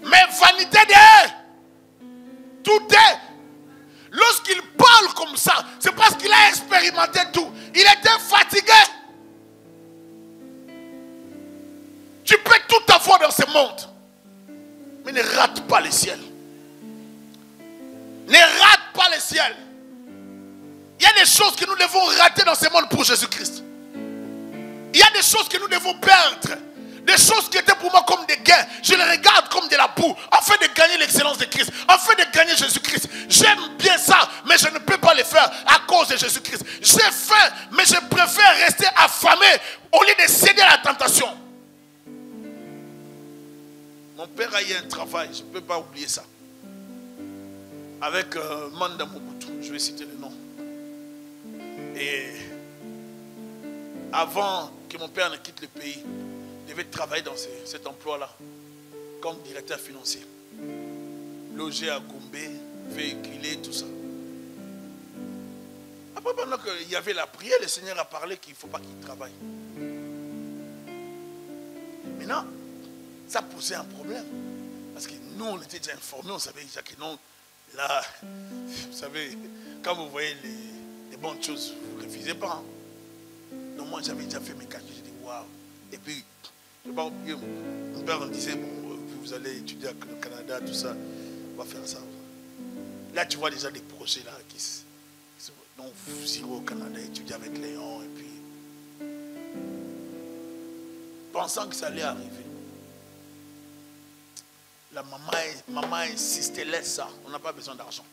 Mais vanité de... Tout est... Lorsqu'il parle comme ça, c'est parce qu'il a expérimenté tout. Il était fatigué. Tu peux tout avoir dans ce monde. Mais ne rate pas le ciel. Ne rate pas le ciel. Il y a des choses que nous devons rater dans ce monde pour Jésus-Christ. Il y a des choses que nous devons perdre. Des choses qui étaient pour moi comme des gains. Je les regarde comme de la boue. Afin de gagner l'excellence de Christ. Afin de gagner Jésus-Christ. J'aime bien ça. Mais je ne peux pas le faire à cause de Jésus-Christ. J'ai faim. Mais je préfère rester affamé au lieu de céder à la tentation. Mon père a eu un travail. Je ne peux pas oublier ça. Avec Manda Mobutu. Je vais citer le nom. Et avant que mon père ne quitte le pays, il devait travailler dans cet emploi-là, comme directeur financier. Logé à Gombe, véhiculé, tout ça. Après, pendant qu'il y avait la prière, le Seigneur a parlé qu'il ne faut pas qu'il travaille. Maintenant, ça posait un problème. Parce que nous, on était déjà informés, on savait déjà que non, là, vous savez, quand vous voyez les bonnes choses, vous ne refusez pas. Hein. Donc moi, j'avais déjà fait mes calculs, j'ai dit, waouh. Et puis, je ne vais pas oublier, mon père me disait, bon, vous allez étudier au Canada, tout ça, on va faire ça. Là, tu vois déjà des projets là donc vous irez au Canada, étudier avec Léon, et puis, pensant que ça allait arriver. La maman insiste, laisse ça. On n'a pas besoin d'argent.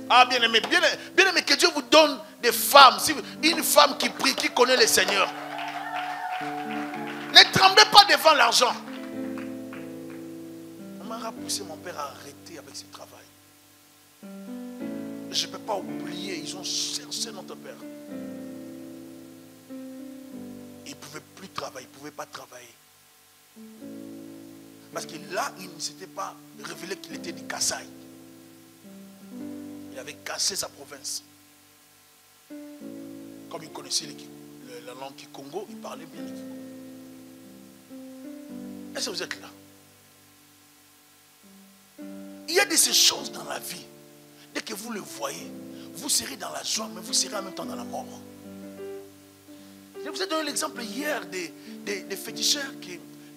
Ah, bien aimé, que Dieu vous donne des femmes. Une femme qui prie, qui connaît le Seigneur. Ne tremblez pas devant l'argent. On m'a poussé mon père à arrêter avec ce travail. Je ne peux pas oublier, ils ont cherché notre père. Il ne pouvait plus travailler, il ne pouvait pas travailler. Parce que là, il ne s'était pas révélé qu'il était du Kassai. Il avait cassé sa province. Comme il connaissait la langue Kikongo, il parlait bien le Kikongo. Est-ce que vous êtes là? Il y a de ces choses dans la vie. Dès que vous le voyez, vous serez dans la joie, mais vous serez en même temps dans la mort. Je vous ai donné l'exemple hier des féticheurs,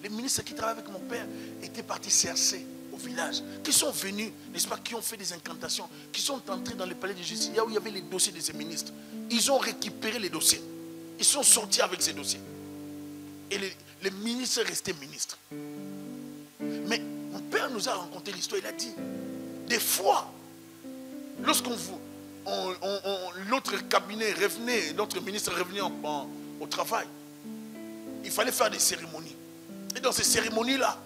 les ministres qui travaillent avec mon père étaient partis chercher au village, qui sont venus, n'est-ce pas, qui ont fait des incantations, qui sont entrés dans le palais de justice, là où il y avait les dossiers de ces ministres. Ils ont récupéré les dossiers. Ils sont sortis avec ces dossiers. Et les ministres restaient ministres. Mais mon père nous a raconté l'histoire, il a dit, des fois, lorsqu'on vous, notre cabinet revenait, notre ministre revenait au travail, il fallait faire des cérémonies. Et dans ces cérémonies-là,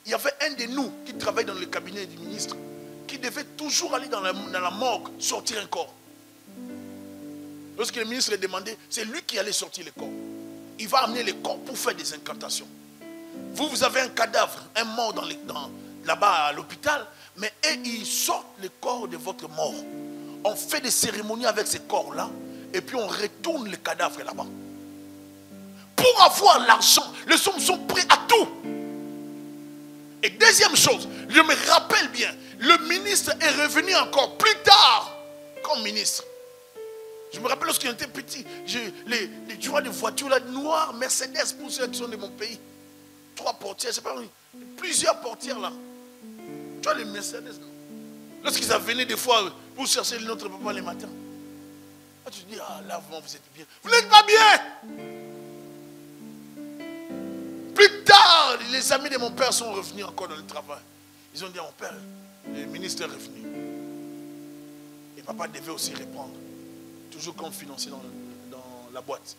il y avait un de nous qui travaillait dans le cabinet du ministre qui devait toujours aller dans la morgue sortir un corps. Lorsque le ministre demandait, c'est lui qui allait sortir le corps. Il va amener le corps pour faire des incantations. Vous avez un cadavre, un mort là-bas à l'hôpital, mais ils sortent le corps de votre mort. On fait des cérémonies avec ces corps-là, et puis on retourne le cadavre là-bas. Pour avoir l'argent, les hommes sont prêts à tout. Et deuxième chose, je me rappelle bien, le ministre est revenu encore plus tard comme ministre. Je me rappelle lorsqu'il était petit, tu vois des voitures là, noires, Mercedes pour ceux qui sont de mon pays. 3 portières, c'est pas plusieurs portières là. Tu vois les Mercedes. Lorsqu'ils venaient des fois pour chercher notre papa les matins. Là, tu te dis, ah là vous êtes bien. Vous n'êtes pas bien. Plus tard, les amis de mon père sont revenus encore dans le travail. Ils ont dit à mon père, le ministre est revenu. Et papa devait aussi répondre. Toujours comme financier dans la boîte.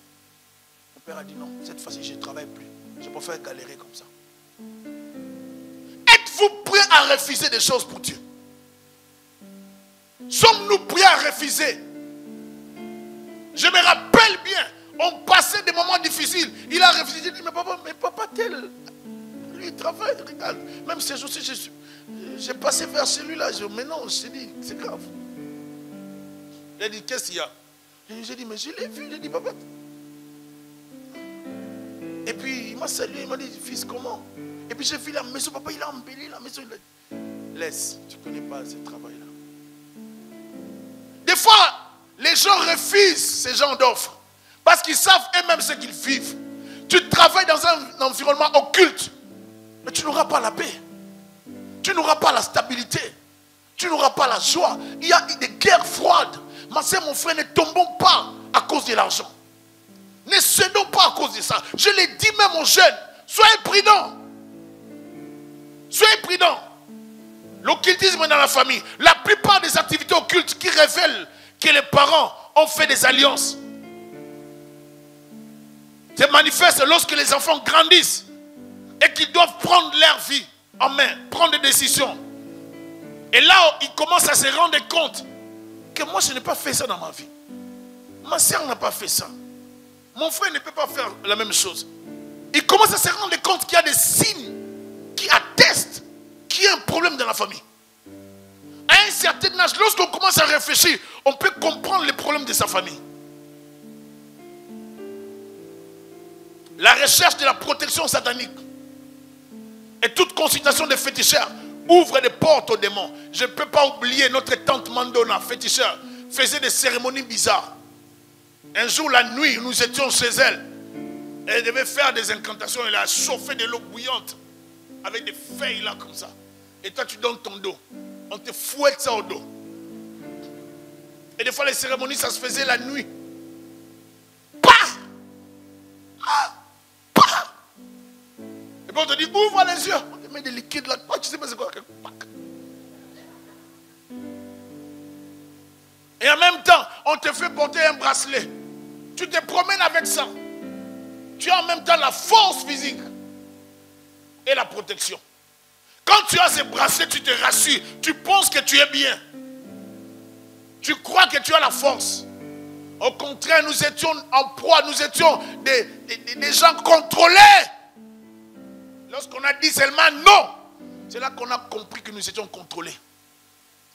Mon père a dit non, cette fois-ci je ne travaille plus. Je préfère galérer comme ça. Êtes-vous prêts à refuser des choses pour Dieu? Sommes-nous prêts à refuser? Je me rappelle bien, on passait des moments difficiles. Il a refusé. J'ai dit, mais papa tel, lui il travaille, regarde. Même ces jours-ci, j'ai passé vers celui-là. Mais non, je dit, c'est grave. Il a dit, qu'est-ce qu'il y a? J'ai dit, mais je l'ai vu. J'ai dit, papa. Et puis il m'a salué, il m'a dit, fils, comment? Et puis j'ai vu la maison, papa, il a embelli la maison. Il a dit, laisse, tu ne connais pas ce travail-là. Des fois, les gens refusent ce genre d'offres parce qu'ils savent eux-mêmes ce qu'ils vivent. Tu travailles dans un environnement occulte, mais tu n'auras pas la paix. Tu n'auras pas la stabilité. Tu n'auras pas la joie. Il y a des guerres froides. Ma soeur, mon frère, ne tombons pas à cause de l'argent. Ne cédons pas à cause de ça. Je l'ai dit même aux jeunes. Soyez prudents. Soyez prudents. L'occultisme dans la famille. La plupart des activités occultes qui révèlent que les parents ont fait des alliances se manifestent lorsque les enfants grandissent et qu'ils doivent prendre leur vie en main, prendre des décisions. Et là, ils commencent à se rendre compte que moi, je n'ai pas fait ça dans ma vie. Ma soeur n'a pas fait ça. Mon frère ne peut pas faire la même chose. Il commence à se rendre compte qu'il y a des signes qui attestent qu'il y a un problème dans la famille. À un certain âge, lorsqu'on commence à réfléchir, on peut comprendre les problèmes de sa famille. La recherche de la protection satanique et toute consultation des féticheurs ouvre des portes aux démons. Je ne peux pas oublier notre tante Mandona, féticheur, faisait des cérémonies bizarres. Un jour, la nuit, nous étions chez elle. Elle devait faire des incantations. Elle a chauffé de l'eau bouillante avec des feuilles là comme ça. Et toi, tu donnes ton dos. On te fouette ça au dos. Et des fois, les cérémonies, ça se faisait la nuit. Pah! Ah! Pah! Et puis on te dit, ouvre les yeux. On dit, met des liquides là. Tu sais pas c'est quoi. Et en même temps, on te fait porter un bracelet. Tu te promènes avec ça. Tu as en même temps la force physique et la protection. Quand tu as ce bracelet, tu te rassures. Tu penses que tu es bien. Tu crois que tu as la force. Au contraire, nous étions en proie. Nous étions des gens contrôlés. Lorsqu'on a dit seulement non, c'est là qu'on a compris que nous étions contrôlés.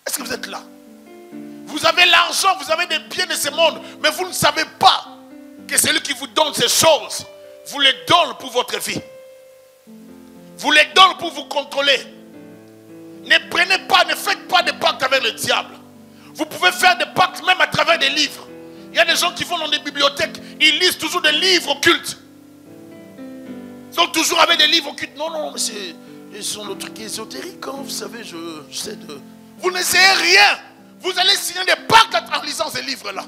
Est-ce que vous êtes là? Vous avez l'argent, vous avez des biens de ce monde, mais vous ne savez pas que celui qui vous donne ces choses, vous les donne pour votre vie. Vous les donne pour vous contrôler. Ne prenez pas, ne faites pas de pacte avec le diable. Vous pouvez faire des pactes même à travers des livres. Il y a des gens qui vont dans des bibliothèques, ils lisent toujours des livres occultes. Ils sont toujours avec des livres occultes. Non, non, mais ce sont des trucs ésotériques, hein, vous savez, je sais de... Vous n'essayez rien. Vous allez signer des pactes en lisant ces livres-là.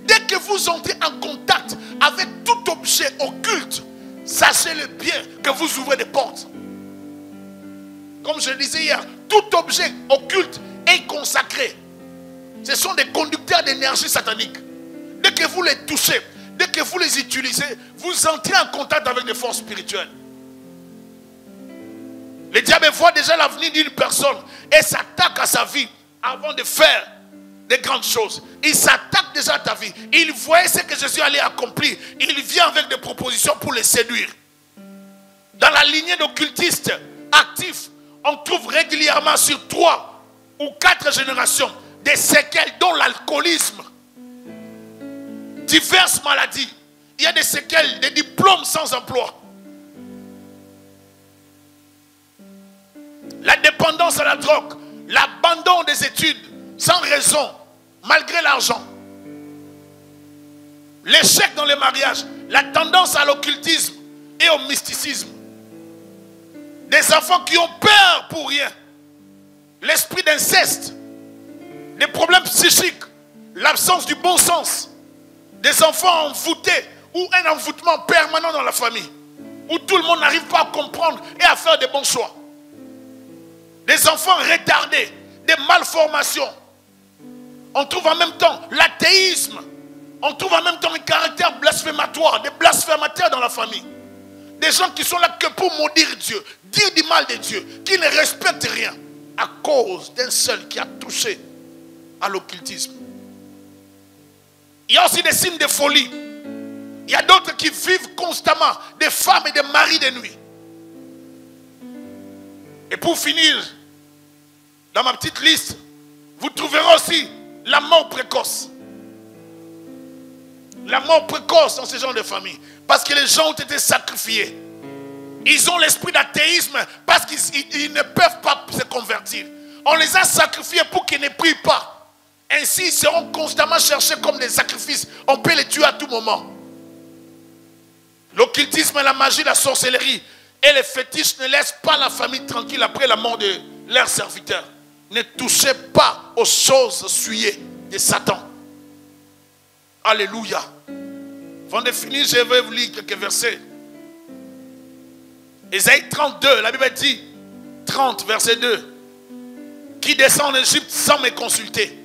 Dès que vous entrez en contact avec tout objet occulte, sachez-le bien que vous ouvrez des portes. Comme je le disais hier, tout objet occulte est consacré. Ce sont des conducteurs d'énergie satanique. Dès que vous les touchez, dès que vous les utilisez, vous entrez en contact avec des forces spirituelles. Le diable voit déjà l'avenir d'une personne et s'attaque à sa vie avant de faire des grandes choses. Il s'attaque déjà à ta vie. Il voyait ce que Jésus allait accomplir. Il vient avec des propositions pour les séduire. Dans la lignée d'occultistes actifs, on trouve régulièrement sur 3 ou 4 générations des séquelles dont l'alcoolisme, diverses maladies. Il y a des séquelles, des diplômes sans emploi. La dépendance à la drogue, l'abandon des études sans raison, malgré l'argent. L'échec dans les mariages, la tendance à l'occultisme et au mysticisme. Des enfants qui ont peur pour rien. L'esprit d'inceste, des problèmes psychiques, l'absence du bon sens. Des enfants envoûtés ou un envoûtement permanent dans la famille. Où tout le monde n'arrive pas à comprendre et à faire des bons choix. Des enfants retardés, des malformations. On trouve en même temps l'athéisme. On trouve en même temps un caractère blasphématoire, des blasphémateurs dans la famille. Des gens qui sont là que pour maudire Dieu, dire du mal de Dieu, qui ne respectent rien à cause d'un seul qui a touché à l'occultisme. Il y a aussi des signes de folie. Il y a d'autres qui vivent constamment des femmes et des maris de nuit. Et pour finir, dans ma petite liste, vous trouverez aussi la mort précoce. La mort précoce dans ce genre de famille. Parce que les gens ont été sacrifiés. Ils ont l'esprit d'athéisme parce qu'ils ne peuvent pas se convertir. On les a sacrifiés pour qu'ils ne prient pas. Ainsi, ils seront constamment cherchés comme des sacrifices. On peut les tuer à tout moment. L'occultisme, la magie, la sorcellerie et les fétiches ne laissent pas la famille tranquille après la mort de leurs serviteurs. Ne touchez pas aux choses souillées de Satan. Alléluia. Avant de finir, je vais vous lire quelques versets. Ésaïe 32, la Bible dit, 30, verset 2. Qui descend en Égypte sans me consulter,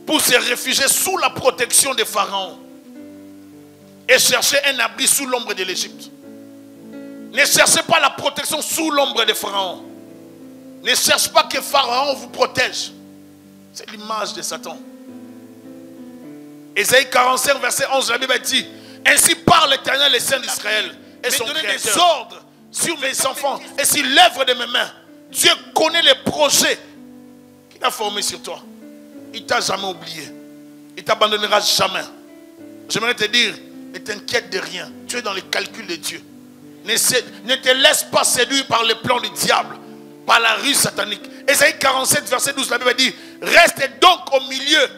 pour se réfugier sous la protection de Pharaon et chercher un abri sous l'ombre de l'Égypte. Ne cherchez pas la protection sous l'ombre de Pharaon. Ne cherchez pas que Pharaon vous protège. C'est l'image de Satan. Ésaïe 45, verset 11, la Bible dit, ainsi parle l'Éternel, le Saint d'Israël, et son donner des ordres sur mes enfants et sur l'œuvre de mes mains. Dieu connaît les projets qu'il a formés sur toi. Il ne t'a jamais oublié. Il ne t'abandonnera jamais. J'aimerais te dire, ne t'inquiète de rien. Tu es dans les calculs de Dieu. Ne te laisse pas séduire par les plans du diable, par la ruse satanique. Ésaïe 47, verset 12, la Bible dit, reste donc au milieu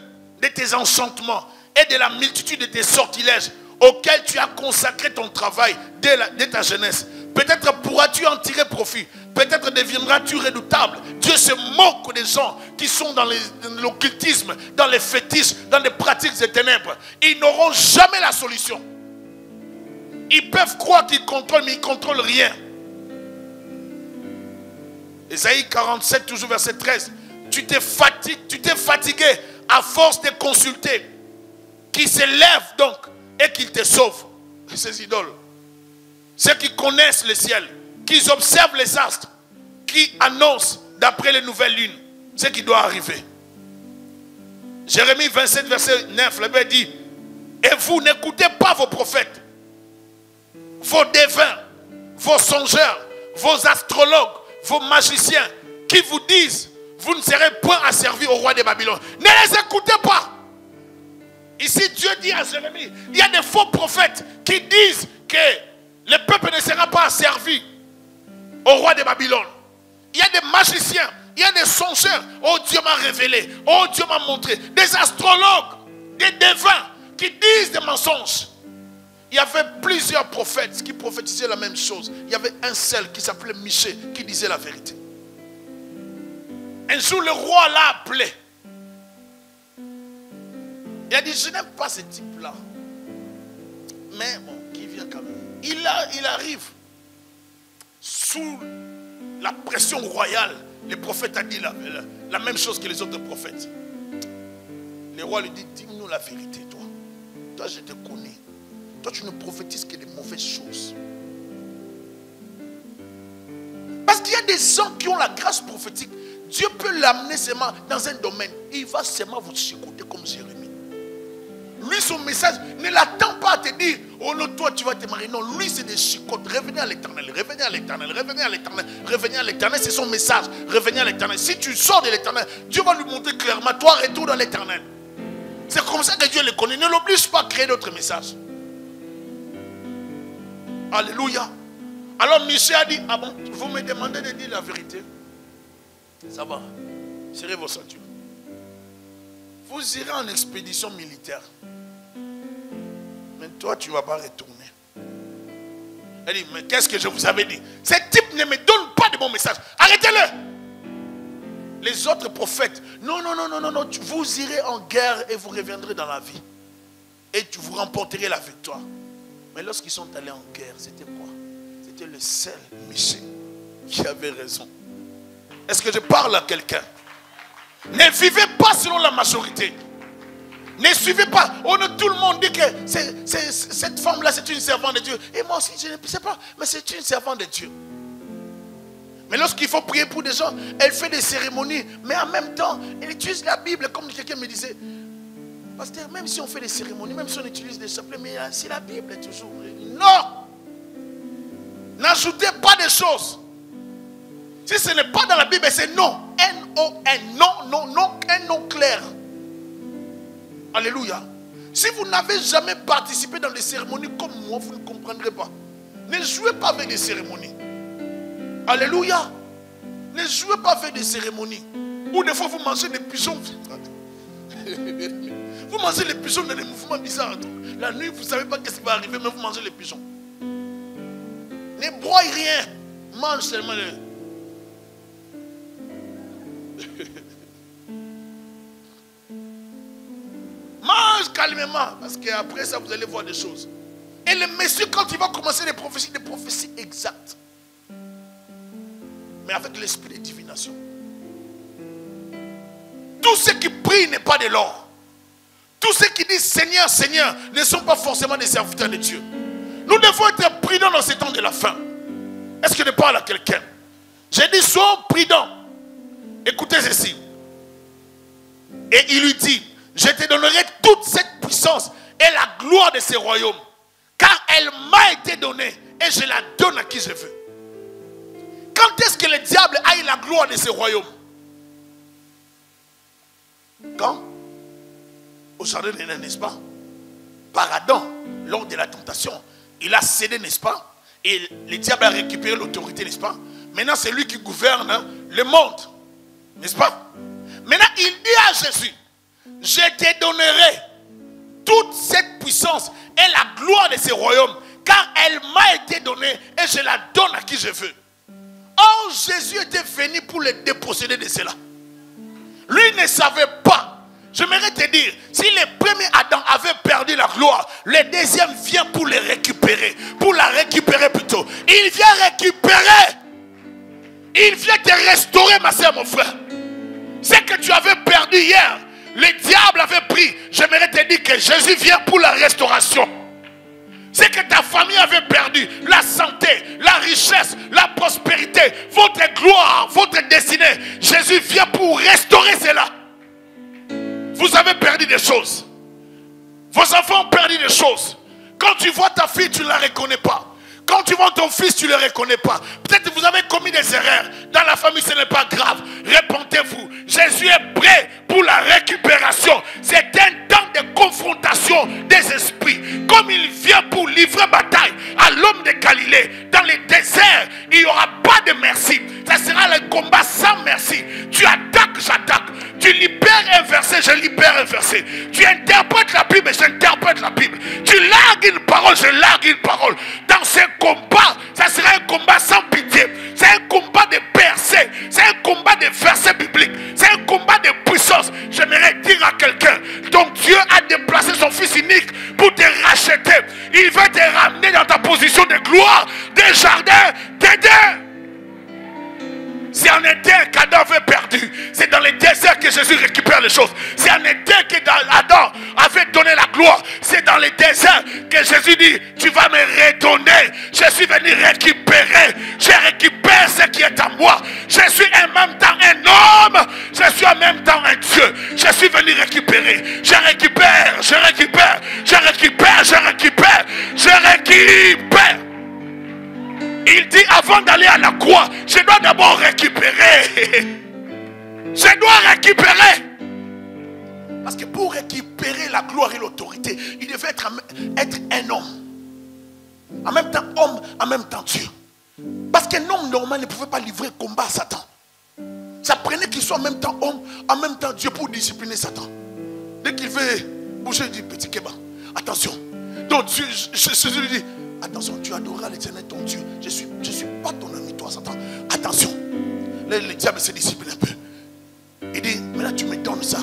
de tes enchantements et de la multitude de tes sortilèges auxquels tu as consacré ton travail dès ta jeunesse. Peut-être pourras-tu en tirer profit. Peut-être deviendras-tu redoutable. Dieu se moque des gens qui sont dans l'occultisme, dans les fétiches, dans les pratiques des ténèbres. Ils n'auront jamais la solution. Ils peuvent croire qu'ils contrôlent, mais ils ne contrôlent rien. Ésaïe 47, toujours verset 13. Tu t'es fatigué à force de consulter. Qui se lève donc et qu'il te sauve. Ces idoles. Ceux qui connaissent le ciel, qui observent les astres, qui annoncent d'après les nouvelles lunes ce qui doit arriver. Jérémie 27, verset 9, le Bible dit, et vous n'écoutez pas vos prophètes, vos devins, vos songeurs, vos astrologues, vos magiciens, qui vous disent, vous ne serez point asservis au roi de Babylone. Ne les écoutez pas. Ici, Dieu dit à Jérémie, il y a des faux prophètes qui disent que le peuple ne sera pas asservi au roi de Babylone. Il y a des magiciens, il y a des songeurs. Oh, Dieu m'a révélé, oh, Dieu m'a montré. Des astrologues, des devins qui disent des mensonges. Il y avait plusieurs prophètes qui prophétisaient la même chose. Il y avait un seul qui s'appelait Michée qui disait la vérité. Un jour, le roi l'a appelé. Il a dit, je n'aime pas ce type-là. Mais bon, qui vient quand même. Il arrive sous la pression royale. Le prophète a dit la même chose que les autres prophètes. Le roi lui dit, dis-nous la vérité, toi. Toi, je te connais. Toi, tu ne prophétises que des mauvaises choses. Parce qu'il y a des gens qui ont la grâce prophétique. Dieu peut l'amener seulement dans un domaine. Il va seulement vous chicoter comme Jérémie. Lui, son message ne l'attend pas à te dire, oh non, toi tu vas te marier. Non, lui c'est des chicotes. Revenez à l'éternel, revenez à l'éternel, revenez à l'éternel, revenez à l'éternel. C'est son message, revenez à l'éternel. Si tu sors de l'éternel, Dieu va lui montrer clairement, toi retourne à l'éternel. C'est comme ça que Dieu le connaît. Ne l'oblige pas à créer d'autres messages. Alléluia. Alors Michée a dit, ah bon, vous me demandez de dire la vérité. Ça va, serrez vos ceintures. Vous irez en expédition militaire. Mais toi, tu ne vas pas retourner. Elle dit, mais qu'est-ce que je vous avais dit? Ce type ne me donne pas de bon message. Arrêtez-le. Les autres prophètes, non, vous irez en guerre et vous reviendrez dans la vie. Et vous remporterez la victoire. Mais lorsqu'ils sont allés en guerre, c'était quoi? C'était le seul Michée qui avait raison. Est-ce que je parle à quelqu'un? Ne vivez pas selon la majorité. Ne suivez pas. Oh non, tout le monde dit que cette femme-là, c'est une servante de Dieu. Et moi aussi, je ne sais pas, mais c'est une servante de Dieu. Mais lorsqu'il faut prier pour des gens, elle fait des cérémonies. Mais en même temps, elle utilise la Bible. Comme quelqu'un me disait, pasteur, même si on fait des cérémonies, même si on utilise des chapelets, mais c'est la Bible toujours. Non! N'ajoutez pas des choses. Si ce n'est pas dans la Bible, c'est non. N-O-N. Non, un non clair. Alléluia. Si vous n'avez jamais participé dans des cérémonies comme moi, vous ne comprendrez pas. Ne jouez pas avec des cérémonies. Alléluia. Ne jouez pas avec des cérémonies. Ou des fois vous mangez des pigeons. Vous mangez les pigeons dans des mouvements bizarres. La nuit, vous ne savez pas ce qui va arriver, mais vous mangez les pigeons. Ne broye rien. Mange seulement le... Mange calmement, parce qu'après ça vous allez voir des choses. Et le monsieur, quand il va commencer des prophéties exactes, mais avec l'esprit de divination. Tous ceux qui prient n'est pas de l'or. Tous ceux qui disent Seigneur, Seigneur ne sont pas forcément des serviteurs de Dieu. Nous devons être prudents dans ces temps de la fin. Est-ce que je parle à quelqu'un? J'ai dit soyons prudents. Écoutez ceci. Et il lui dit, je te donnerai toute cette puissance et la gloire de ces royaumes, car elle m'a été donnée et je la donne à qui je veux. Quand est-ce que le diable a eu la gloire de ces royaumes? Quand? Au jardin d'Éden, n'est-ce pas? Par Adam, lors de la tentation, il a cédé, n'est-ce pas? Et le diable a récupéré l'autorité, n'est-ce pas? Maintenant, c'est lui qui gouverne le monde, n'est-ce pas? Maintenant, il dit à Jésus, je te donnerai toute cette puissance et la gloire de ces royaumes, car elle m'a été donnée et je la donne à qui je veux. Or, Jésus était venu pour le déposséder de cela. Lui ne savait pas. J'aimerais te dire, si le premier Adam avait perdu la gloire, le deuxième vient pour le récupérer. Pour la récupérer plutôt. Il vient récupérer Il vient te restaurer, ma soeur, mon frère. Ce que tu avais perdu hier, le diable avait pris. J'aimerais te dire que Jésus vient pour la restauration. Ce que ta famille avait perdu, la santé, la richesse, la prospérité, votre gloire, votre destinée, Jésus vient pour restaurer cela. Vous avez perdu des choses. Vos enfants ont perdu des choses. Quand tu vois ta fille, tu ne la reconnais pas. Quand tu vois ton fils, tu ne le reconnais pas. Peut-être que vous avez commis des erreurs. Dans la famille, ce n'est pas grave. Répentez-vous. Jésus est prêt pour la récupération. C'est un temps de confrontation des esprits. Comme il vient pour livrer bataille à l'homme de Galilée. Dans les déserts, il n'y aura pas de merci. Ça sera le combat sans merci. Tu attaques, j'attaque. Tu libères un verset, je libère un verset. Tu interprètes la Bible, j'interprète la Bible. Tu largues une parole, je largue une parole. Dans ce combat, ça sera un combat sans pitié. C'est un combat de percée. C'est un combat de versets bibliques. C'est un combat de puissance. J'aimerais dire à quelqu'un, donc Dieu a déplacé son Fils unique pour te racheter. Il veut te ramener dans ta position de gloire, des jardins, t'aider. Si en été qu'Adam avait perdu, c'est dans les déserts que Jésus récupère les choses. Si en été que Adam avait donné la gloire, c'est dans les déserts que Jésus dit, tu vas me redonner. Je suis venu récupérer. Je récupère ce qui est à moi. Je suis en même temps un homme. Je suis en même temps un Dieu. Je suis venu récupérer. Je récupère, je récupère, je récupère, je récupère, je récupère. Il dit avant d'aller à la croix, je dois d'abord récupérer. Je dois récupérer. Parce que pour récupérer la gloire et l'autorité, il devait être un homme. En même temps homme, en même temps Dieu. Parce qu'un homme normal ne pouvait pas livrer combat à Satan. Ça prenait qu'il soit en même temps homme, en même temps Dieu pour discipliner Satan. Dès qu'il veut bouger du petit kebab, attention. Donc Dieu, Jésus lui dit, attention, tu adoreras l'Éternel ton Dieu. Je suis pas ton ami, toi, Satan. Attention. Le diable se discipline un peu. Il dit, maintenant tu me donnes ça.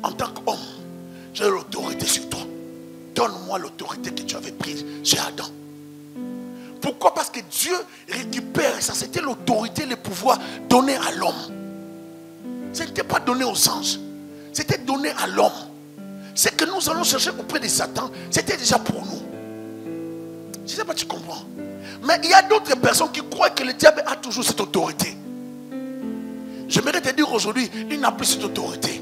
En tant qu'homme, j'ai l'autorité sur toi. Donne-moi l'autorité que tu avais prise chez Adam. Pourquoi? Parce que Dieu récupère ça. C'était l'autorité, le pouvoir donné à l'homme. Ce n'était pas donné aux anges. C'était donné à l'homme. Ce que nous allons chercher auprès de Satan, c'était déjà pour nous. Je ne sais pas si tu comprends. Mais il y a d'autres personnes qui croient que le diable a toujours cette autorité. J'aimerais te dire aujourd'hui, il n'a plus cette autorité.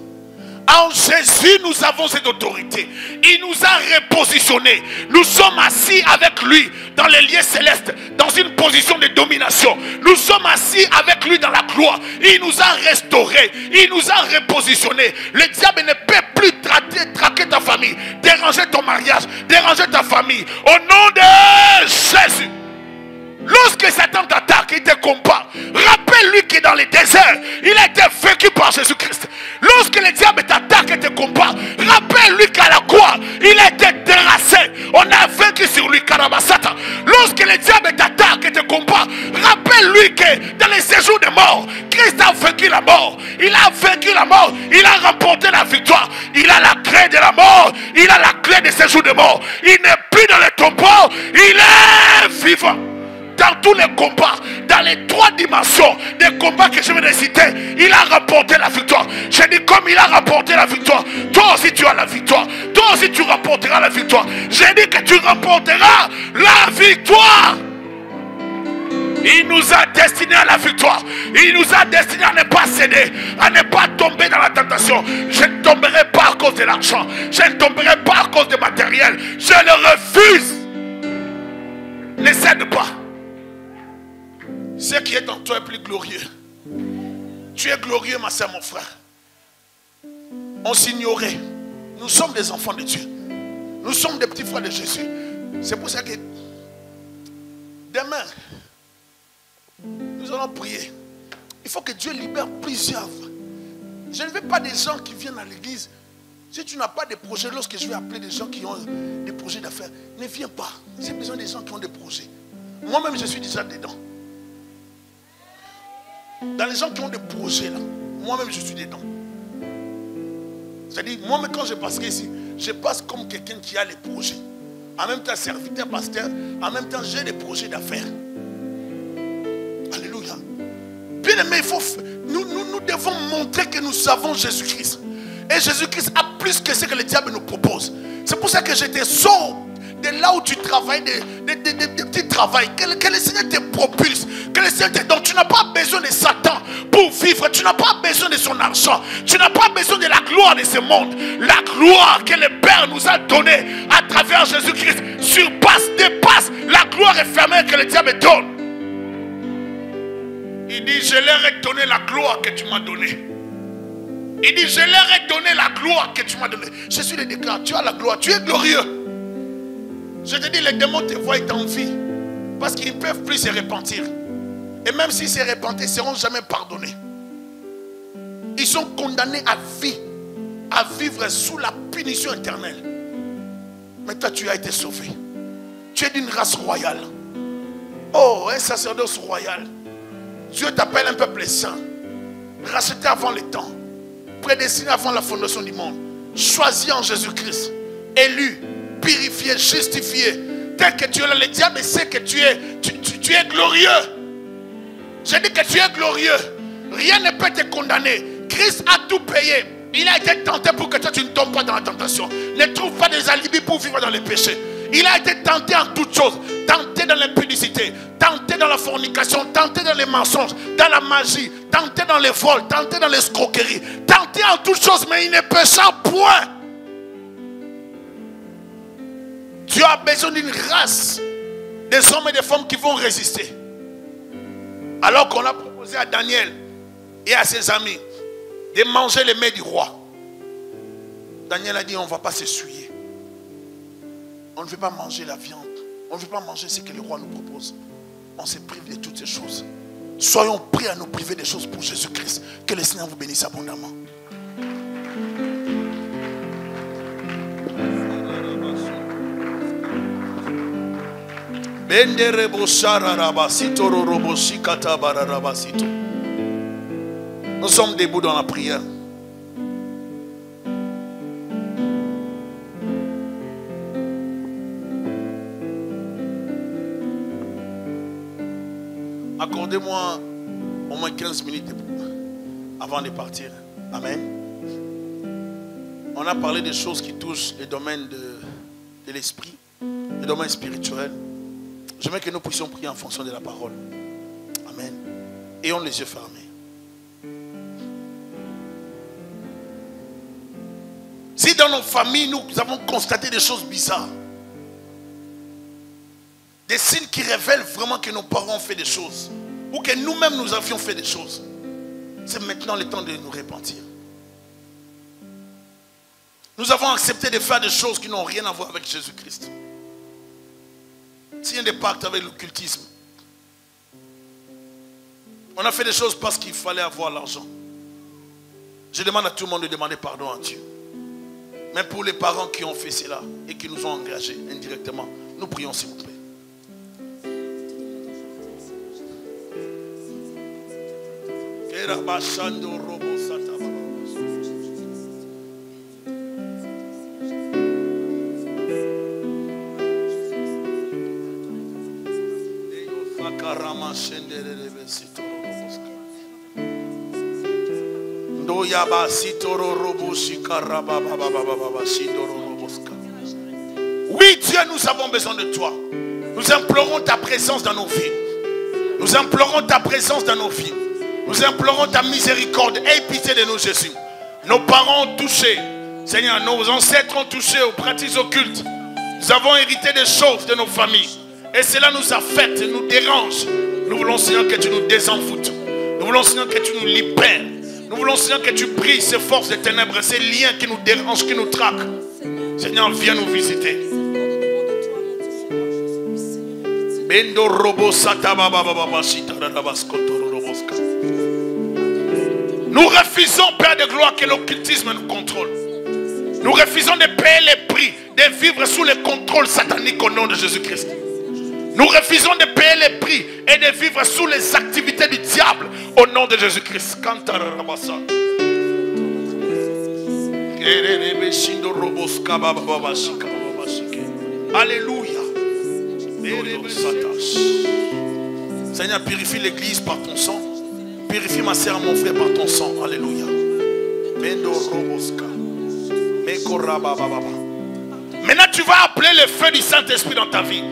En Jésus, nous avons cette autorité. Il nous a repositionnés. Nous sommes assis avec lui dans les lieux célestes, dans une position de domination. Nous sommes assis avec lui dans la gloire. Il nous a restaurés. Il nous a repositionnés. Le diable ne peut plus traquer ta famille, déranger ton mariage, déranger ta famille. Au nom de Jésus. Lorsque Satan t'attaque, il te combat. Rappelle-lui que dans les déserts, il a été vaincu par Jésus-Christ. Lorsque le diable t'attaque et te combat, rappelle-lui qu'à la croix, il a été terrassé. On a vaincu sur lui, Karabasata. Lorsque le diable t'attaque et te combat, rappelle-lui que dans les séjours de mort, Christ a vaincu la mort. Il a vaincu la mort. Il a remporté la victoire. Il a la clé de la mort. Il a la clé des séjours de mort. Il n'est plus dans le tombeau. Il est vivant. Dans tous les combats, dans les 3 dimensions des combats que je viens de citer, il a remporté la victoire. Je dis comme il a remporté la victoire, toi aussi tu as la victoire. Toi aussi tu remporteras la victoire. Je dis que tu remporteras la victoire. Il nous a destinés à la victoire. Il nous a destinés à ne pas céder, à ne pas tomber dans la tentation. Je ne tomberai pas à cause de l'argent. Je ne tomberai pas à cause du matériel. Je le refuse. Ne cède pas. Ce qui est en toi est plus glorieux. Tu es glorieux, ma soeur, mon frère. On s'ignorait. Nous sommes des enfants de Dieu. Nous sommes des petits frères de Jésus. C'est pour ça que demain, nous allons prier. Il faut que Dieu libère plusieurs. Je ne veux pas des gens qui viennent à l'église. Si tu n'as pas de projet, lorsque je vais appeler des gens qui ont des projets d'affaires, ne viens pas. J'ai besoin des gens qui ont des projets. Moi-même, je suis déjà dedans. Dans les gens qui ont des projets là, moi-même je suis dedans. C'est-à-dire, moi-même quand je passerai ici, je passe comme quelqu'un qui a les projets. En même temps, serviteur, pasteur, en même temps, j'ai des projets d'affaires. Alléluia. Bien aimé, nous devons montrer que nous savons Jésus-Christ. Et Jésus-Christ a plus que ce que le diable nous propose. C'est pour ça que je te sors de là où tu travailles, des petits travails. Que le Seigneur te propulse. Que le Seigneur te donne. Tu n'as pas besoin de Satan pour vivre. Tu n'as pas besoin de son argent. Tu n'as pas besoin de la gloire de ce monde. La gloire que le Père nous a donnée à travers Jésus-Christ surpasse, dépasse la gloire éphémère que le diable donne. Il dit, je leur ai donné la gloire que tu m'as donnée. Il dit, je leur ai donné la gloire que tu m'as donnée. Jésus le déclare, tu as la gloire, tu es glorieux. Je te dis, les démons te voient et t'envient. Parce qu'ils ne peuvent plus se repentir. Et même s'ils se repentent, ils ne seront jamais pardonnés. Ils sont condamnés à vie. À vivre sous la punition éternelle. Mais toi, tu as été sauvé. Tu es d'une race royale. Oh, un sacerdoce royal. Dieu t'appelle un peuple saint. Racheté avant le temps. Prédestiné avant la fondation du monde. Choisi en Jésus-Christ. Élu. Purifié, justifié. Tel que tu es là, le diable sait que tu es glorieux. Je dis que tu es glorieux. Rien ne peut te condamner. Christ a tout payé. Il a été tenté pour que toi tu ne tombes pas dans la tentation. Ne trouve pas des alibis pour vivre dans les péchés. Il a été tenté en toutes choses. Tenté dans l'impudicité, tenté dans la fornication, tenté dans les mensonges, dans la magie, tenté dans les vols, tenté dans l'escroquerie, tenté en toutes choses, mais il ne pécha point. Dieu a besoin d'une race des hommes et des femmes qui vont résister. Alors qu'on a proposé à Daniel et à ses amis de manger les mets du roi. Daniel a dit, on ne va pas s'essuyer. On ne veut pas manger la viande. On ne veut pas manger ce que le roi nous propose. On se prive de toutes ces choses. Soyons prêts à nous priver des choses pour Jésus-Christ. Que le Seigneur vous bénisse abondamment. Nous sommes debout dans la prière. Accordez-moi au moins 15 minutes avant de partir. Amen. On a parlé des choses qui touchent les domaines de l'esprit, les domaines spirituels. J'aimerais que nous puissions prier en fonction de la parole. Amen. Ayons les yeux fermés. Si dans nos familles, nous avons constaté des choses bizarres, des signes qui révèlent vraiment que nos parents ont fait des choses, ou que nous-mêmes nous avions fait des choses, c'est maintenant le temps de nous repentir. Nous avons accepté de faire des choses qui n'ont rien à voir avec Jésus-Christ. S'il y a des pactes avec l'occultisme, on a fait des choses parce qu'il fallait avoir l'argent. Je demande à tout le monde de demander pardon à Dieu. Mais pour les parents qui ont fait cela et qui nous ont engagés indirectement, nous prions s'il vous plaît. Oui, Dieu, nous avons besoin de toi. Nous implorons ta présence dans nos vies. Nous implorons ta présence dans nos vies. Nous implorons ta miséricorde. Aie pitié de nous, Jésus. Nos parents ont touché. Seigneur, nos ancêtres ont touché aux pratiques occultes. Nous avons hérité des choses de nos familles. Et cela nous affecte, nous dérange. Nous voulons, Seigneur, que tu nous désenvoûtes. Nous voulons, Seigneur, que tu nous libères. Nous voulons, Seigneur, que tu brises ces forces de ténèbres, ces liens qui nous dérangent, qui nous traquent. Seigneur, viens nous visiter. Nous refusons, Père de gloire, que l'occultisme nous contrôle. Nous refusons de payer les prix, de vivre sous le contrôle satanique au nom de Jésus-Christ. Nous refusons de payer les prix et de vivre sous les activités du diable au nom de Jésus-Christ. Alléluia. Seigneur, purifie l'église par ton sang. Purifie ma sœur, mon frère, par ton sang. Alléluia. Maintenant, tu vas appeler le feu du Saint-Esprit dans ta vie.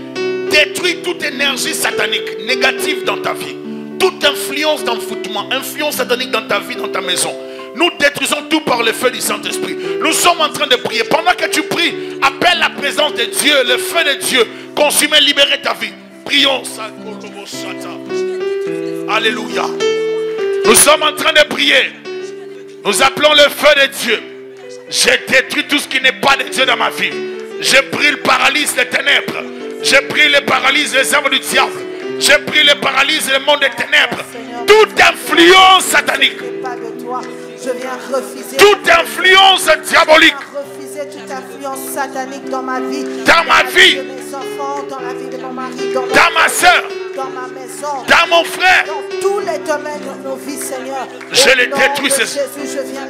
Détruis toute énergie satanique négative dans ta vie. Toute influence d'envoûtement, influence satanique dans ta vie, dans ta maison. Nous détruisons tout par le feu du Saint-Esprit. Nous sommes en train de prier. Pendant que tu pries, appelle la présence de Dieu, le feu de Dieu. Consumer, libérer ta vie. Prions. Alléluia. Nous sommes en train de prier. Nous appelons le feu de Dieu. J'ai détruit tout ce qui n'est pas de Dieu dans ma vie. J'ai pris le paralyse des ténèbres. J'ai pris le paralyse des œuvres du diable. J'ai pris le paralyse du monde des ténèbres. Toute influence satanique. Toute influence diabolique. Refuser toute influence satanique dans ma vie. Dans ma vie. De mes enfants, dans la vie de mon mari, dans ma soeur. Dans ma maison, dans mon frère, dans tous les domaines de nos vies, Seigneur. Je les détruis ce soir.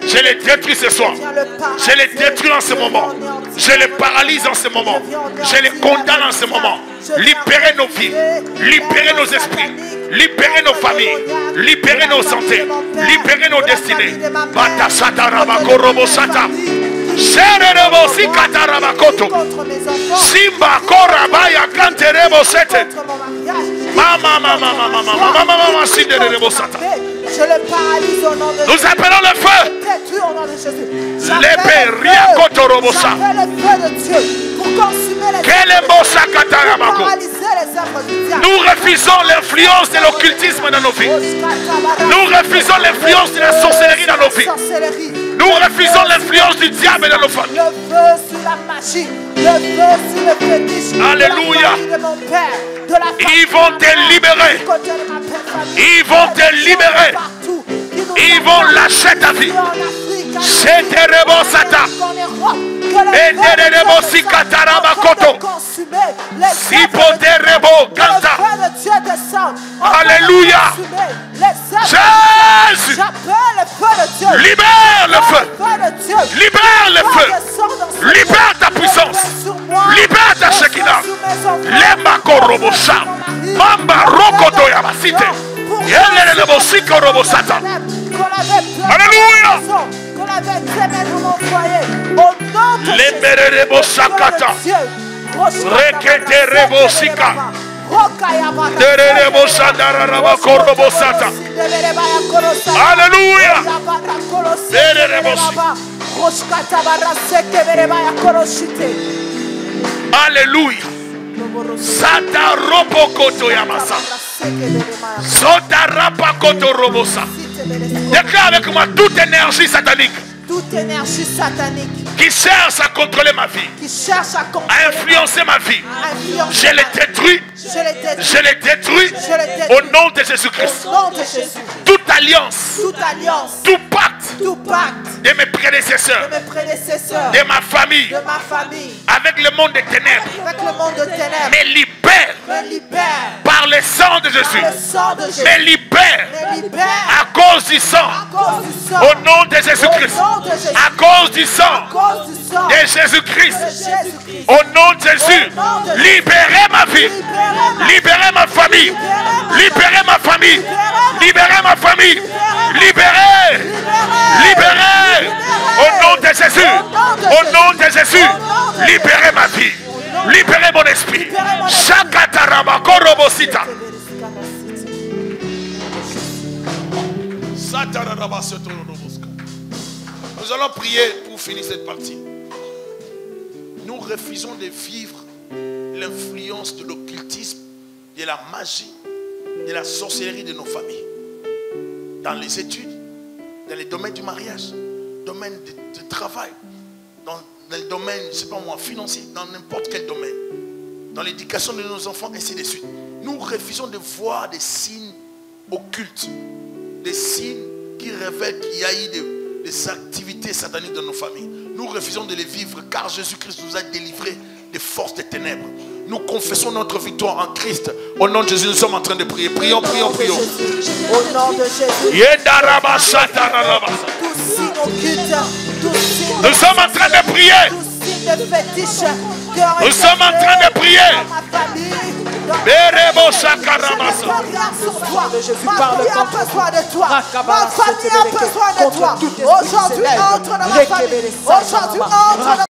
Je les détruis ce soir. Je les détruis en ce moment. Je les paralyse en ce moment. Je les condamne en ce moment. Libérez nos vies, libérez nos esprits, libérez nos familles, libérez nos santé, libérez nos destinées. Simba korabaya kanterebo sete. Mama. Je le paralyse au nom de Jésus. Nous appelons le feu. Détruis au nom de Jésus. J'appelle le feu de Dieu pour consumer les Nous refusons l'influence de l'occultisme dans nos vies. Nous refusons l'influence de la sorcellerie dans nos vies. Nous refusons l'influence du diable dans nos familles. Le feu sur la magie, le feu sur le fétiche. Alléluia. De mon père, de la Ils vont te libérer. Ils vont te libérer. Ils vont lâcher ta vie. C'est terrible, Satan. Et terrible, Sikatara Koto. Sipoterebo Kanta. Alléluia. Jésus. Libère le feu. Libère le feu. Libère ta puissance. Libère ta Shekinah. Lema Korobosha. Mamba Rokoto Yamasite. Yele Bosiko Robosata. Alléluia. Qu'on avait traîné dans mon foyer. Au nom de Jésus. Rekete Rebosika. Alléluia. Alléluia. Sata robokoto yamasa. Sota rapakoto robosa. Déclare avec moi toute énergie satanique. Toute énergie satanique qui cherche à contrôler ma vie, à influencer ma vie. Je les détruis. Je les détruis au nom de Jésus-Christ. Toute alliance, tout pacte de mes prédécesseurs, de ma famille, avec le monde des ténèbres, me libère par le sang de Jésus. Me libère à cause du sang, au nom de Jésus-Christ. À cause du sang de Jésus-Christ, au nom de Jésus, libérez ma vie, libérez ma famille, libérez ma famille, libérez ma famille, libérez, libérez, au nom de Jésus, au nom de Jésus, libérez ma vie, libérez mon esprit. Shakataraba korobosita. Nous allons prier pour finir cette partie. Nous refusons de vivre l'influence de l'occultisme, de la magie, de la sorcellerie de nos familles. Dans les études, dans les domaines du mariage, domaine du travail, dans le domaine, je ne sais pas moi, financier, dans n'importe quel domaine, dans l'éducation de nos enfants, ainsi de suite. Nous refusons de voir des signes occultes, des signes qui révèlent qu'il y a eu des activités sataniques dans nos familles. Nous refusons de les vivre car Jésus-Christ nous a délivrés des forces des ténèbres. Nous confessons notre victoire en Christ. Au nom de Jésus, nous sommes en train de prier. Prions, prions, prions. Au nom de Jésus. Nous sommes en train de prier. Nous sommes en train de prier. de Jésus, ma vie a besoin de toi. Ma famille a besoin de toi. Aujourd'hui, entre dans ma famille. Aujourd'hui, entre dans